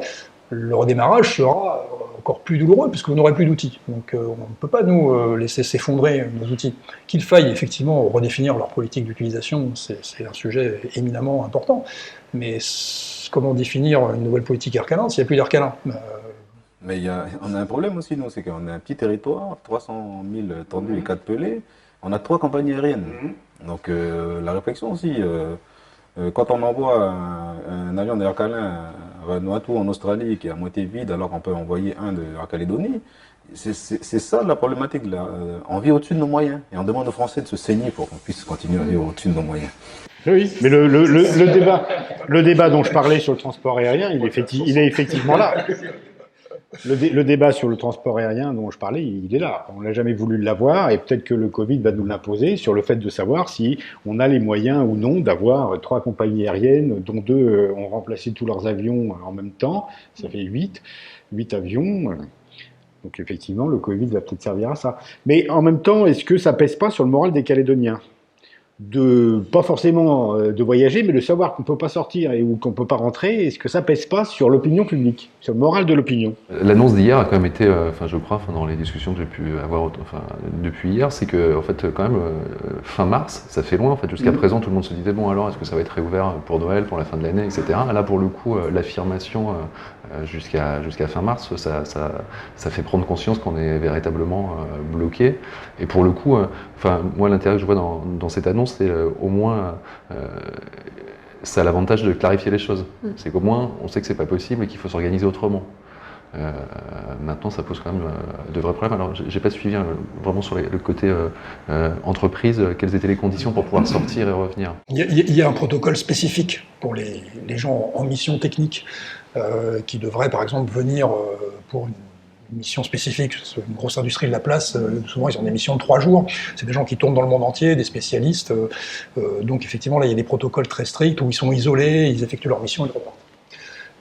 le redémarrage sera encore plus douloureux puisque vous n'aurez plus d'outils. Donc on ne peut pas nous laisser s'effondrer nos outils. Qu'il faille effectivement redéfinir leur politique d'utilisation, c'est un sujet éminemment important. Mais comment définir une nouvelle politique Ercalin s'il n'y a plus d'Ercalin? Mais on a un problème aussi, nous, c'est qu'on a un petit territoire, 300 000 tendus et 4 pelés, on a 3 compagnies aériennes. Donc la réflexion aussi, quand on envoie un avion d'Ercalin à Vanuatu en Australie qui est à moitié vide alors qu'on peut envoyer un de la Calédonie, c'est ça la problématique. Là. On vit au-dessus de nos moyens et on demande aux Français de se saigner pour qu'on puisse continuer à vivre au-dessus de nos moyens. Oui, mais le débat dont je parlais sur le transport aérien, il est effectivement là. Le débat sur le transport aérien dont je parlais, il est là. On n'a jamais voulu l'avoir et peut-être que le Covid va nous l'imposer sur le fait de savoir si on a les moyens ou non d'avoir 3 compagnies aériennes dont 2 ont remplacé tous leurs avions en même temps. Ça fait 8 avions. Donc effectivement, le Covid va peut-être servir à ça. Mais en même temps, est-ce que ça pèse pas sur le moral des Calédoniens ? Pas forcément de voyager, mais de savoir qu'on ne peut pas sortir ou qu'on ne peut pas rentrer, est-ce que ça pèse pas sur l'opinion publique, sur le moral de l'opinion? L'annonce d'hier a quand même été, je crois, dans les discussions que j'ai pu avoir depuis hier, c'est que en fait, quand même, fin mars, ça fait loin. En fait, jusqu'à présent, tout le monde se disait bon alors, est-ce que ça va être réouvert pour Noël, pour la fin de l'année, etc. Là, pour le coup, l'affirmation jusqu'à fin mars, ça fait prendre conscience qu'on est véritablement bloqué. Et pour le coup, moi, l'intérêt que je vois dans cette annonce, c'est au moins, ça a l'avantage de clarifier les choses. C'est qu'au moins, on sait que c'est pas possible et qu'il faut s'organiser autrement. Maintenant, ça pose quand même de vrais problèmes. Alors, j'ai pas suivi vraiment sur le côté entreprise, quelles étaient les conditions pour pouvoir sortir et revenir. Il y a un protocole spécifique pour les gens en mission technique qui devraient, par exemple, venir pour une mission spécifique. Une grosse industrie de la place, souvent ils ont des missions de 3 jours. C'est des gens qui tournent dans le monde entier, des spécialistes. Donc effectivement, là, il y a des protocoles très stricts où ils sont isolés, ils effectuent leur mission et ils repartent.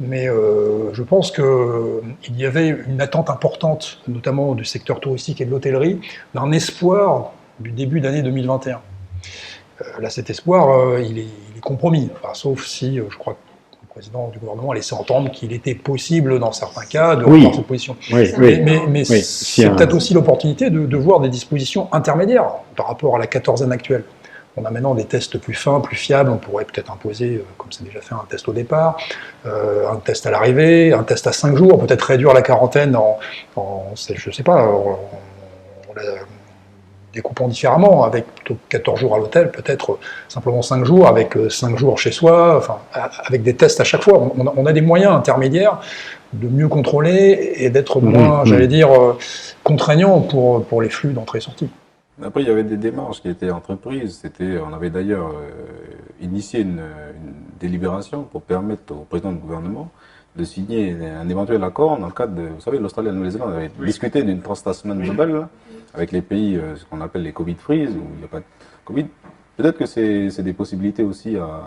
Mais je pense qu'il y avait une attente importante, notamment du secteur touristique et de l'hôtellerie, d'un espoir du début d'année 2021. Là, cet espoir, il est compromis, sauf si, je crois, le président du gouvernement a laissé entendre qu'il était possible, dans certains cas, de revoir cette position. Mais c'est peut-être aussi l'opportunité de voir des dispositions intermédiaires par rapport à la 14e actuelle. On a maintenant des tests plus fins, plus fiables. On pourrait peut-être imposer, comme c'est déjà fait, un test au départ, un test à l'arrivée, un test à 5 jours, peut-être réduire la quarantaine je sais pas, en la découpant différemment, avec plutôt 14 jours à l'hôtel, peut-être simplement 5 jours, avec 5 jours chez soi, avec des tests à chaque fois. On a des moyens intermédiaires de mieux contrôler et d'être moins, j'allais dire, contraignants pour les flux d'entrée et sortie. Après, il y avait des démarches qui étaient entreprises. On avait d'ailleurs initié une délibération pour permettre au président du gouvernement de signer un éventuel accord dans le cadre de... Vous savez, l'Australie et la Nouvelle-Zélande avaient discuté d'une transtasman globale là, avec les pays, ce qu'on appelle les Covid-freeze, où il n'y a pas de Covid. Peut-être que c'est des possibilités aussi à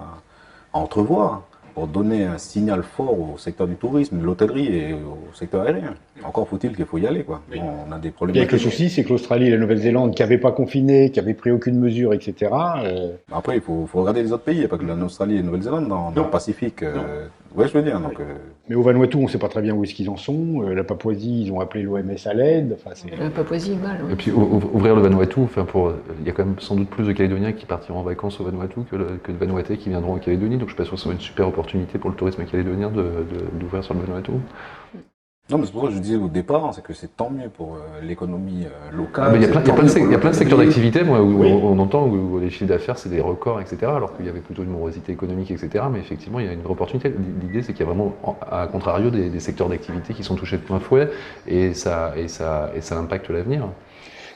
entrevoir. pour donner un signal fort au secteur du tourisme, de l'hôtellerie et au secteur aérien. Encore faut-il qu'il faut y aller, quoi. Bon, on a des problèmes. Et avec le souci, c'est que l'Australie et la Nouvelle-Zélande, qui n'avaient pas confiné, qui n'avaient pris aucune mesure, etc. Après, il faut regarder les autres pays, il n'y a pas que l'Australie et la Nouvelle-Zélande dans le Pacifique. Ouais, je veux dire. Donc, Mais au Vanuatu, on ne sait pas très bien où est-ce qu'ils en sont. La Papouasie, ils ont appelé l'OMS à l'aide. Enfin, La Papouasie est mal. Et puis ouvrir le Vanuatu, il y a quand même sans doute plus de Calédoniens qui partiront en vacances au Vanuatu que de Vanuatais qui viendront en Calédonie. Donc je pense que ce serait une super opportunité pour le tourisme calédonien d'ouvrir sur le Vanuatu. non, mais c'est pour ça que je disais au départ, c'est que c'est tant mieux pour l'économie locale. Mais il y a plein de secteurs d'activité, moi, où Oui. on entend où les chiffres d'affaires c'est des records, etc. Alors qu'il y avait plutôt une morosité économique, etc. Mais effectivement, il y a une vraie opportunité. L'idée, c'est qu'il y a vraiment, à contrario, des secteurs d'activité qui sont touchés de plein fouet, et ça impacte l'avenir.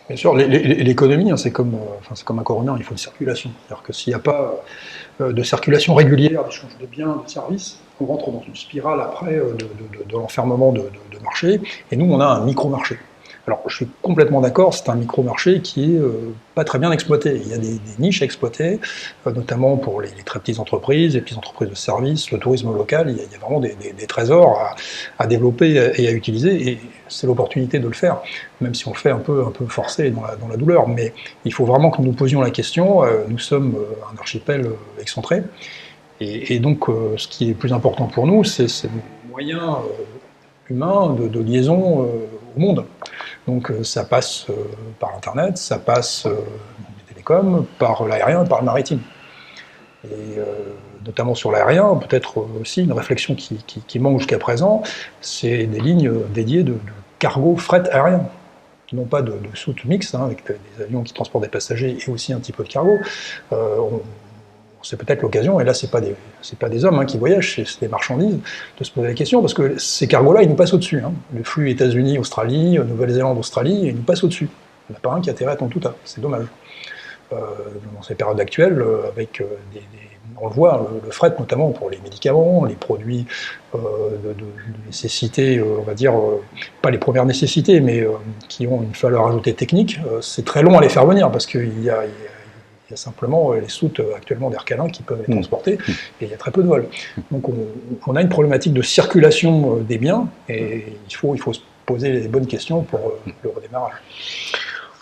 Bien sûr, l'économie, c'est comme un corps humain, il faut une circulation. C'est-à-dire que s'il n'y a pas de circulation régulière, d'échange de biens, de services, on rentre dans une spirale après de l'enfermement de marché. Et nous, on a un micro-marché. Alors, je suis complètement d'accord, c'est un micro-marché qui est pas très bien exploité. Il y a des niches à exploiter, notamment pour les très petites entreprises, les petites entreprises de services, le tourisme local. Il y a vraiment des trésors à développer et à utiliser. Et c'est l'opportunité de le faire, même si on le fait un peu forcé dans la douleur. Mais il faut vraiment que nous nous posions la question. Nous sommes un archipel excentré. Et donc, ce qui est plus important pour nous, c'est ces moyens humains de liaison au monde. Donc, ça passe par Internet, ça passe par les télécoms, par l'aérien et par le maritime. Et notamment sur l'aérien, peut-être aussi une réflexion qui manque jusqu'à présent, c'est des lignes dédiées de cargo fret aérien. Non pas de soute mixte, avec des avions qui transportent des passagers et aussi un petit peu de cargo. C'est peut-être l'occasion, et là c'est pas des hommes qui voyagent, c'est des marchandises, de se poser la question, parce que ces cargos-là, ils nous passent au-dessus. Le flux États-Unis, Australie, Nouvelle-Zélande, Australie, ils nous passent au-dessus. Il n'y en a pas un qui atterrit à Tontouta, c'est dommage. Dans ces périodes actuelles, avec on le voit, le fret notamment pour les médicaments, les produits de nécessité, on va dire, pas les premières nécessités, mais qui ont une valeur ajoutée technique, c'est très long à les faire venir, parce qu'il y a simplement les soutes actuellement d'Air Calin qui peuvent les transporter, et il y a très peu de vols. Donc on a une problématique de circulation des biens, et il faut se poser les bonnes questions pour le redémarrage.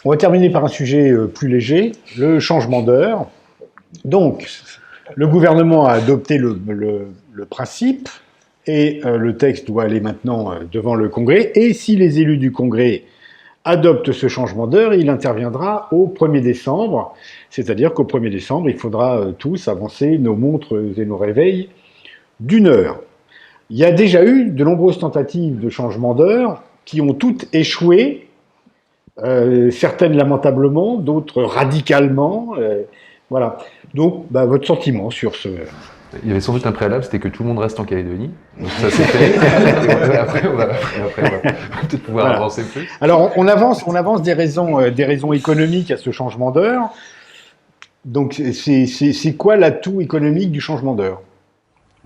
On va terminer par un sujet plus léger, le changement d'heure. Donc, le gouvernement a adopté le principe, et le texte doit aller maintenant devant le Congrès, et si les élus du Congrès adopte ce changement d'heure, il interviendra au 1er décembre, c'est-à-dire qu'au 1er décembre, il faudra tous avancer nos montres et nos réveils d'1 heure. Il y a déjà eu de nombreuses tentatives de changement d'heure qui ont toutes échoué, certaines lamentablement, d'autres radicalement. Voilà. Donc, votre sentiment sur ce... Il y avait sans doute un préalable, c'était que tout le monde reste en Calédonie. Donc ça s'est fait. Après, on va peut-être pouvoir avancer plus. Alors, on avance des raisons économiques à ce changement d'heure. Donc, c'est quoi l'atout économique du changement d'heure?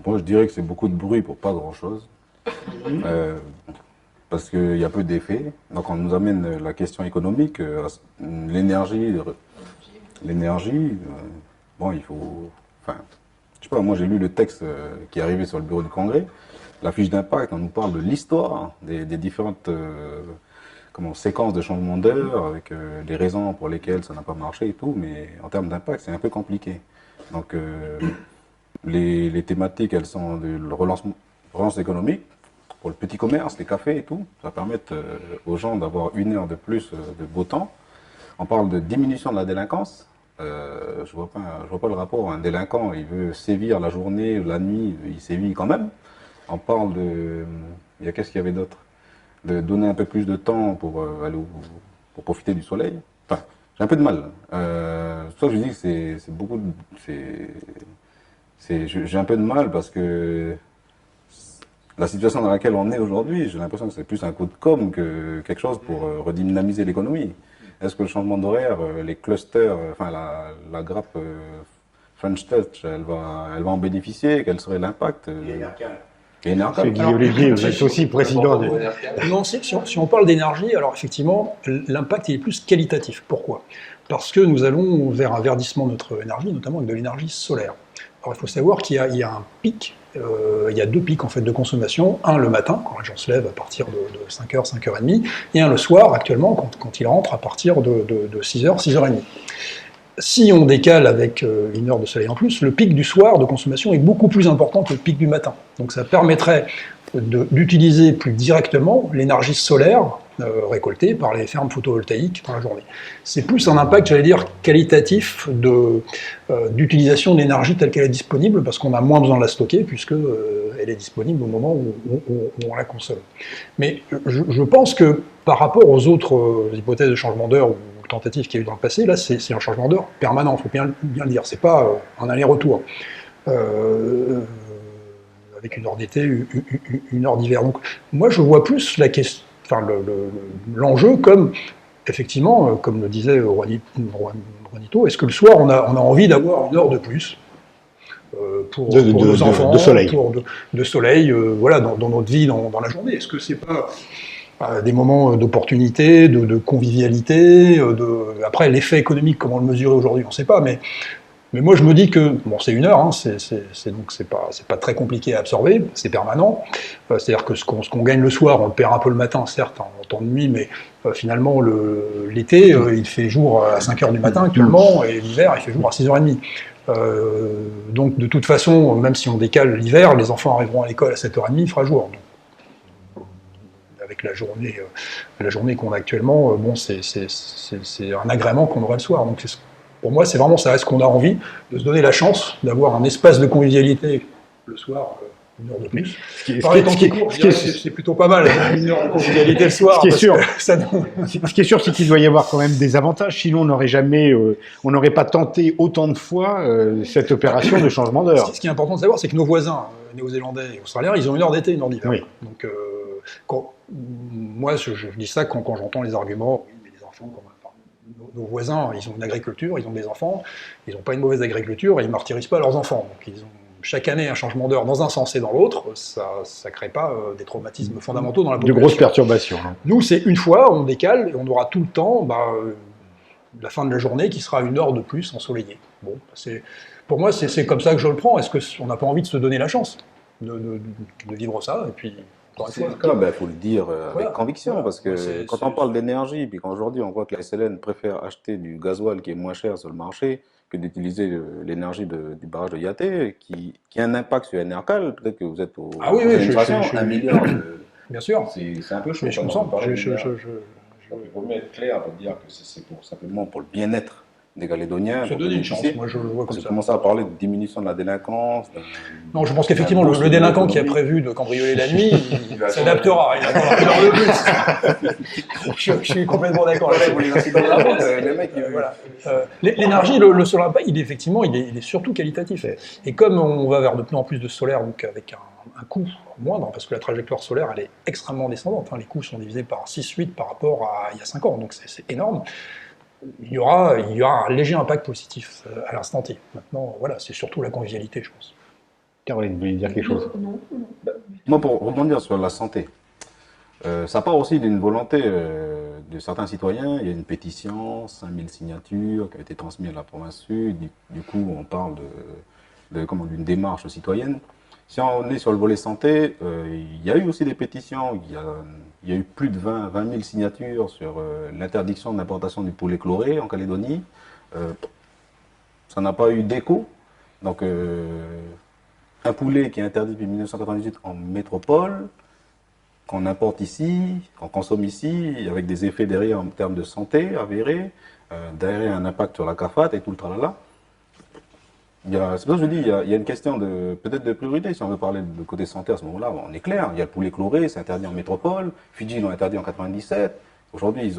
Moi, je dirais que c'est beaucoup de bruit pour pas grand-chose. Parce qu'il y a peu d'effets. Donc, on nous amène la question économique, l'énergie. Bon, il faut... Enfin, je sais pas, moi j'ai lu le texte qui est arrivé sur le bureau du Congrès. La fiche d'impact, on nous parle de l'histoire des différentes séquences de changement d'heure, avec les raisons pour lesquelles ça n'a pas marché et tout, mais en termes d'impact, c'est un peu compliqué. Donc, les thématiques, elles sont de relance économique, pour le petit commerce, les cafés et tout. Ça permet aux gens d'avoir 1 heure de plus de beau temps. On parle de diminution de la délinquance. Je vois pas le rapport. Un délinquant, il veut sévir la journée, la nuit, il sévit quand même. On parle qu'est-ce qu'il y avait d'autre? De donner un peu plus de temps pour pour profiter du soleil. Enfin, j'ai un peu de mal. C'est ça que je dis que c'est beaucoup. J'ai un peu de mal parce que la situation dans laquelle on est aujourd'hui, j'ai l'impression que c'est plus un coup de com' que quelque chose pour redynamiser l'économie. Est-ce que le changement d'horaire, les clusters, la grappe French Touch, elle va en bénéficier? Quel serait l'impact? Guy Olivier, vous êtes aussi président de... Non, si on parle d'énergie, alors effectivement, l'impact est plus qualitatif. Pourquoi? Parce que nous allons vers un verdissement de notre énergie, notamment avec de l'énergie solaire. Alors il faut savoir qu'il y a un pic il y a 2 pics en fait de consommation, un le matin, quand les gens se lèvent à partir de 5h, 5h30, et un le soir, actuellement, quand ils rentrent à partir de 6h, 6h30. Si on décale avec 1 heure de soleil en plus, le pic du soir de consommation est beaucoup plus important que le pic du matin. Donc ça permettrait d'utiliser plus directement l'énergie solaire récoltée par les fermes photovoltaïques dans la journée. C'est plus un impact, j'allais dire, qualitatif d'utilisation de l'énergie telle qu'elle est disponible, parce qu'on a moins besoin de la stocker, puisque elle est disponible au moment où on la consomme. Mais je pense que par rapport aux autres hypothèses de changement d'heure ou tentatives qu'il y a eu dans le passé, là c'est un changement d'heure permanent, il faut bien le dire, c'est pas un aller-retour. Avec 1 heure d'été, 1 heure d'hiver. Donc moi je vois plus la question, l'enjeu comme, effectivement, comme le disait Juanito, est-ce que le soir on a envie d'avoir 1 heure de plus pour nos enfants, de soleil, de soleil voilà, dans notre vie, dans la journée. Est-ce que c'est pas des moments d'opportunité, de convivialité, après l'effet économique, comment le mesurer aujourd'hui, on ne sait pas, mais moi je me dis que, bon c'est 1 heure, hein, donc c'est pas très compliqué à absorber, c'est permanent, c'est-à-dire que ce qu'on gagne le soir, on le perd un peu le matin, certes, en temps de nuit, mais finalement l'été, il fait jour à 5h du matin actuellement, et l'hiver, il fait jour à 6h30. Donc de toute façon, même si on décale l'hiver, les enfants arriveront à l'école à 7h30, il fera jour. Donc, avec la journée qu'on a actuellement, bon, c'est un agrément qu'on aurait le soir. Donc pour moi, c'est vraiment ça. Est-ce qu'on a envie de se donner la chance d'avoir un espace de convivialité le soir, 1 heure de plus? C'est plutôt pas mal, 1 heure de convivialité le soir. Ce qui est sûr, c'est qu'il doit y avoir quand même des avantages. Sinon, on n'aurait pas tenté autant de fois cette opération de changement d'heure. Ce qui est important de savoir, c'est que nos voisins néo-zélandais et australiens, ils ont 1 heure d'été, 1 heure d'hiver. Oui. Donc, moi, je dis ça quand j'entends les arguments. Oui, mais les enfants, nos voisins, ils ont une agriculture, ils ont des enfants, ils n'ont pas une mauvaise agriculture et ils ne martyrisent pas leurs enfants. Donc, ils ont chaque année un changement d'heure dans un sens et dans l'autre. Ça ne crée pas des traumatismes fondamentaux dans la population. De grosses perturbations. Hein. Nous, c'est une fois, on décale et on aura tout le temps la fin de la journée qui sera 1 heure de plus ensoleillée. Bon, pour moi, c'est comme ça que je le prends. Est-ce qu'on n'a pas envie de se donner la chance de vivre ça et puis, c'est le cas, il faut le dire avec conviction, parce que quand on parle d'énergie, puis qu'aujourd'hui on voit que la SLN préfère acheter du gasoil qui est moins cher sur le marché que d'utiliser l'énergie du barrage de Yaté, qui a un impact sur Enercal, peut-être que vous êtes au administration, 1 milliard bien sûr. C'est un peu chaud. Mais je comprends. Il vaut mieux être clair pour dire que c'est simplement pour le bien-être des Calédoniens. Se donner une chance, moi je le vois comme ça. Commencer à parler de diminution de la délinquance. Non, je pense qu'effectivement, le délinquant qui a prévu de cambrioler la nuit, il s'adaptera. Il attendra 1 heure de plus. Je suis complètement d'accord. L'énergie, le solaire impact, il est surtout qualitatif. Et comme on va vers de plus en plus de solaire, donc avec un coût moindre, parce que la trajectoire solaire, elle est extrêmement descendante. Les coûts sont divisés par 6-8 par rapport à il y a 5 ans, donc c'est énorme. Il y aura un léger impact positif à l'instant T. Maintenant, voilà, c'est surtout la convivialité, je pense. Caroline, vous voulez dire quelque chose? Non. Moi, pour rebondir sur la santé, ça part aussi d'une volonté de certains citoyens. Il y a une pétition, 5000 signatures, qui a été transmise à la province sud. Du coup, on parle d'une démarche citoyenne. Si on est sur le volet santé, il y a eu aussi des pétitions. Il y a eu plus de 20 000 signatures sur l'interdiction de l'importation du poulet chloré en Calédonie. Ça n'a pas eu d'écho. Donc, un poulet qui est interdit depuis 1998 en métropole, qu'on importe ici, qu'on consomme ici, avec des effets derrière en termes de santé avérés, derrière un impact sur la CAFAT et tout le tralala. C'est pour ça que je dis, il y a une question peut-être de priorité. Si on veut parler de côté santé à ce moment-là, on est clair. Il y a le poulet chloré, c'est interdit en métropole. Fidji l'ont interdit en 97. Aujourd'hui,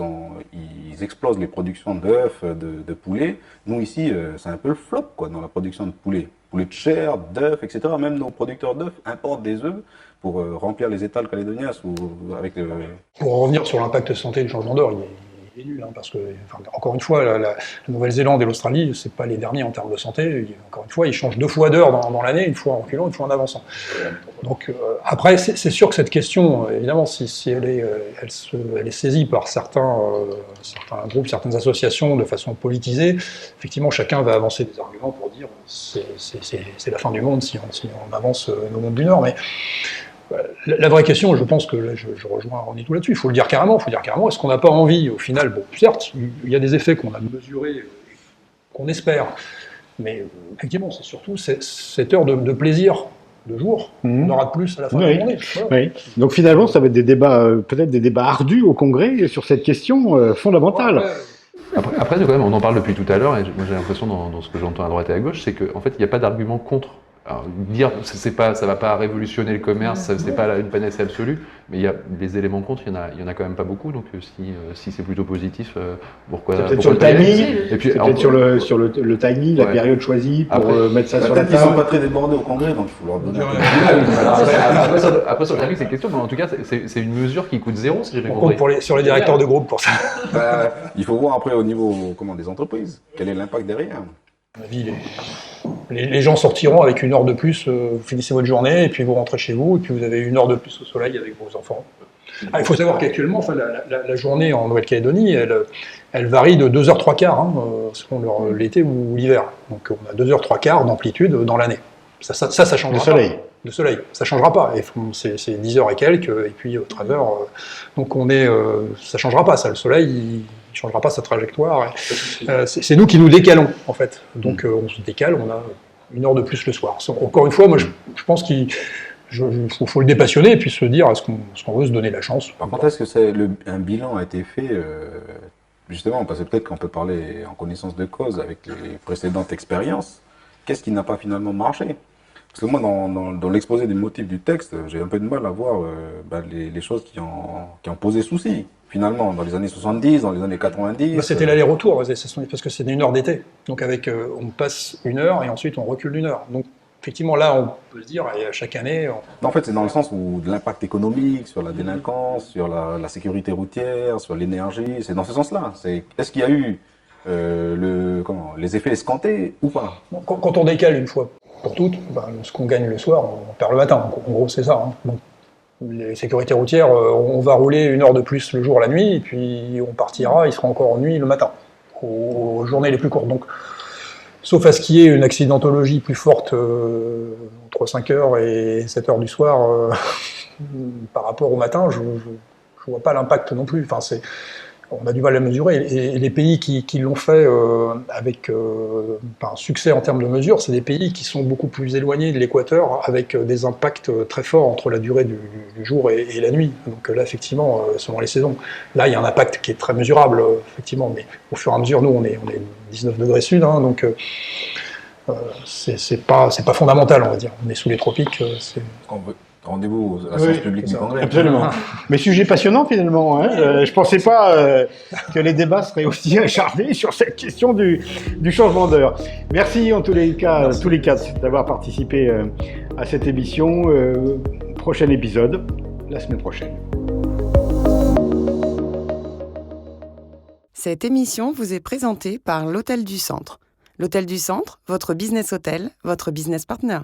ils explosent les productions d'œufs, de poulet. Nous, ici, c'est un peu le flop dans la production de poulet. Poulet de chair, d'œufs, etc. Même nos producteurs d'œufs importent des œufs pour remplir les étals calédoniens avec... Pour revenir sur l'impact santé du changement d'heure, est nul, parce que, encore une fois, la Nouvelle-Zélande et l'Australie, c'est pas les derniers en termes de santé. Encore une fois, ils changent 2 fois d'heure dans l'année, une fois en reculant, une fois en avançant. Donc, après, c'est sûr que cette question, évidemment, si elle est saisie par certains groupes, certaines associations de façon politisée, effectivement, chacun va avancer des arguments pour dire c'est la fin du monde si on avance nos mondes du Nord. Mais la vraie question, je pense que là, je rejoins René tout là-dessus, il faut le dire carrément, est-ce qu'on n'a pas envie, au final, bon, certes, il y a des effets qu'on a mesurés, qu'on espère, mais effectivement, c'est surtout cette heure de plaisir de jour, on aura de plus à la fin de la journée. Voilà. Oui. Donc finalement, ça va être des débats, peut-être des débats ardus au Congrès sur cette question fondamentale. Ouais. Après, quand même, on en parle depuis tout à l'heure, et moi j'ai l'impression dans ce que j'entends à droite et à gauche, c'est qu'en fait, il n'y a pas d'argument contre. Alors, dire ça va pas révolutionner le commerce, c'est pas une panacée absolue, mais il y a les éléments contre, il y en a quand même pas beaucoup, donc si c'est plutôt positif, pourquoi c'est peut-être sur le timing, et puis, c'est peut-être sur le timing, la période choisie pour mettre ça sur la table. Ils sont pas très débordés au Congrès, donc il faut leur donner. Après sur le timing, c'est question, mais en tout cas, c'est une mesure qui coûte zéro, si j'ai bien compris. Sur les directeurs de groupe pour ça. Il faut voir après au niveau des entreprises, quel est l'impact derrière. À mon avis, les gens sortiront avec 1 heure de plus, vous finissez votre journée, et puis vous rentrez chez vous, et puis vous avez 1 heure de plus au soleil avec vos enfants. Il faut savoir qu'actuellement, la journée en Nouvelle-Calédonie, elle varie de 2 heures 3 quarts, selon l'été ou l'hiver. Donc on a 2 heures 3 quarts d'amplitude dans l'année. Ça changera Le soleil. pas. Le soleil, ça changera pas. C'est 10 heures et quelques, et puis 13 heures. Donc ça changera pas, ça. Le soleil, il changera pas sa trajectoire. C'est nous qui nous décalons, en fait. Donc on se décale, on a 1 heure de plus le soir. Encore une fois, moi je pense qu'il faut le dépassionner et puis se dire est-ce qu'on veut se donner la chance. Par contre, est-ce que un bilan a été fait justement, parce que peut-être qu'on peut parler en connaissance de cause avec les précédentes expériences, qu'est-ce qui n'a pas finalement marché? Parce que moi, dans l'exposé des motifs du texte, j'ai un peu de mal à voir les choses qui ont posé souci. Finalement, dans les années 70, dans les années 90... C'était l'aller-retour, parce que c'est 1 heure d'été. Donc on passe 1 heure et ensuite on recule d'1 heure. Donc effectivement, là, on peut se dire, et chaque année... En fait, c'est dans le sens où de l'impact économique, sur la délinquance, sur la sécurité routière, sur l'énergie, c'est dans ce sens-là. Est-ce qu'il y a eu les effets escomptés ou pas? Quand on décale une fois pour toutes, ce qu'on gagne le soir, on perd le matin. En gros, c'est ça. Bon. Les sécurités routières, on va rouler 1 heure de plus le jour, la nuit, et puis on partira, il sera encore en nuit le matin, aux journées les plus courtes. Donc, sauf à ce qu'il y ait une accidentologie plus forte entre 5 heures et 7 heures du soir par rapport au matin, je ne vois pas l'impact non plus. On a du mal à mesurer. Et les pays qui l'ont fait avec un succès en termes de mesures, c'est des pays qui sont beaucoup plus éloignés de l'équateur, avec des impacts très forts entre la durée du jour et la nuit. Donc là, effectivement, selon les saisons, là, il y a un impact qui est très mesurable, effectivement. Mais au fur et à mesure, nous, on est 19 degrés sud, donc c'est pas fondamental, on va dire. On est sous les tropiques. Rendez-vous à la séance publique du Congrès. Absolument. Mais sujet passionnant finalement. Je pensais pas que les débats seraient aussi acharnés sur cette question du changement d'heure. Merci en tous les cas, tous les quatre, d'avoir participé à cette émission. Prochain épisode, la semaine prochaine. Cette émission vous est présentée par l'Hôtel du Centre. L'Hôtel du Centre, votre business hôtel, votre business partner.